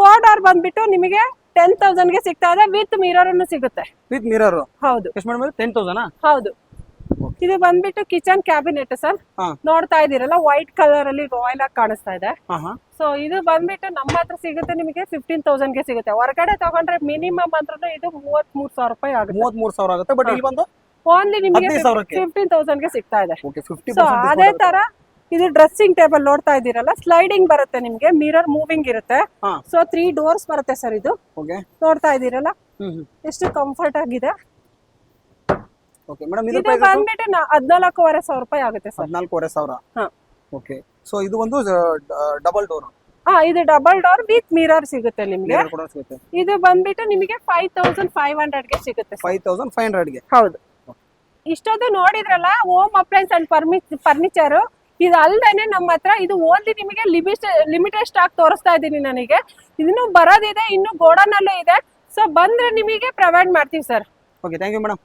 4 ಡೋರ್ ಬಂದ್ಬಿಟ್ಟು ನಿಮಗೆ 10,000 ಗೆ ಸಿಗ್ತಾ ಇದೆ. ವಿತ್ ಮಿರರ್ ಅನ್ನು ಸಿಗುತ್ತೆ. With mirror? ಹೌದು. ಎಷ್ಟು ಮೇಡಮ್? 10,000? ಹೌದು. ಇದು ಬಂದ್ಬಿಟ್ಟು ಕಿಚನ್ ಕ್ಯಾಬಿನೆಟ್ ಸರ್. ನೋಡ್ತಾ ಇದೀರಲ್ಲ, ವೈಟ್ ಕಲರ್ ಅಲ್ಲಿ ರಾಯಲ್ ಆಗಿ ಕಾಣಿಸ್ತಾ ಇದೆ. ಸೊ ಇದು ಬಂದ್ಬಿಟ್ಟು ನಮ್ಮ ಹತ್ರ ಸಿಗುತ್ತೆ ನಿಮಗೆ 15,000 ಗೆ ಸಿಗುತ್ತೆ. ಹೊರಗಡೆ ತಗೊಂಡ್ರೆ ಮಿನಿಮಮ್ ಅಂದ್ರೆ ಇದು 33,000 ರೂಪಾಯಿ ಆಗುತ್ತೆ. 33,000 ಆಗುತ್ತೆ. ಬಟ್ ಇಲ್ಲಿ ಬಂದು ಓನ್ಲಿ ನಿಮಗೆ 15,000 ಗೆ ಸಿಗ್ತಾ ಇದೆ. ಓಕೆ, 50%. ಅದೇ ತರ ಇದು ಡ್ರೆಸ್ಸಿಂಗ್ ಟೇಬಲ್ ನೋಡ್ತಾ ಇದೀರಲ್ಲ, ಸ್ಲೈಡಿಂಗ್ ಬರುತ್ತೆ ನಿಮ್ಗೆ, ಮಿರರ್ ಮೂವಿಂಗ್ ಇರುತ್ತೆ. ಸೊ 3 ಡೋರ್ಸ್ ಬರುತ್ತೆ ಸರ್. ಇದು ನೋಡ್ತಾ ಇದೀರಲ್ಲ, ಎಷ್ಟು ಕಂಫರ್ಟ್ ಆಗಿದೆ. ಓಕೆ ಮೇಡಮ್, ಇದು ಬಂದ್ಬಿಟ್ಟು 14,500 ರೂಪಾಯಿ ಆಗುತ್ತೆ ಸರ್. 14,500. ಓಕೆ. ಸೊ ಇದು ಒಂದು ಡಬಲ್ ಡೋರ್. ಇದು ಡಬಲ್ ಡೋರ್ ವಿತ್ ಮಿರರ್ ಸಿಗುತ್ತೆ ನಿಮ್ಗೆ. ಇದು ಬಂದ್ಬಿಟ್ಟು ನಿಮಗೆ 5,500 ಗೆ ಸಿಗುತ್ತೆ. 5,500 ಗೆ? ಹೌದು. ಇಷ್ಟೊಂದು ನೋಡಿದ್ರಲ್ಲ ಹೋಮ್ ಅಪ್ಲೈನ್ಸ್ ಅಂಡ್ ಫರ್ನಿಚರ್. ಇದು ಅಲ್ದೇನೆ ನಮ್ಮ ಹತ್ರ ಇದು ಓನ್ಲಿ ನಿಮಗೆ ಲಿಮಿಟೆಡ್ ಸ್ಟಾಕ್ ತೋರಿಸ್ತಾ ಇದ್ದೀನಿ ನನಗೆ. ಇದನ್ನು ಬರೋದಿದೆ, ಇನ್ನು ಗೋಡನ್ ಅಲ್ಲೂ ಇದೆ. ಸೊ ಬಂದ್ರೆ ನಿಮಗೆ ಪ್ರೊವೈಡ್ ಮಾಡ್ತೀವಿ sir. Okay thank you madam.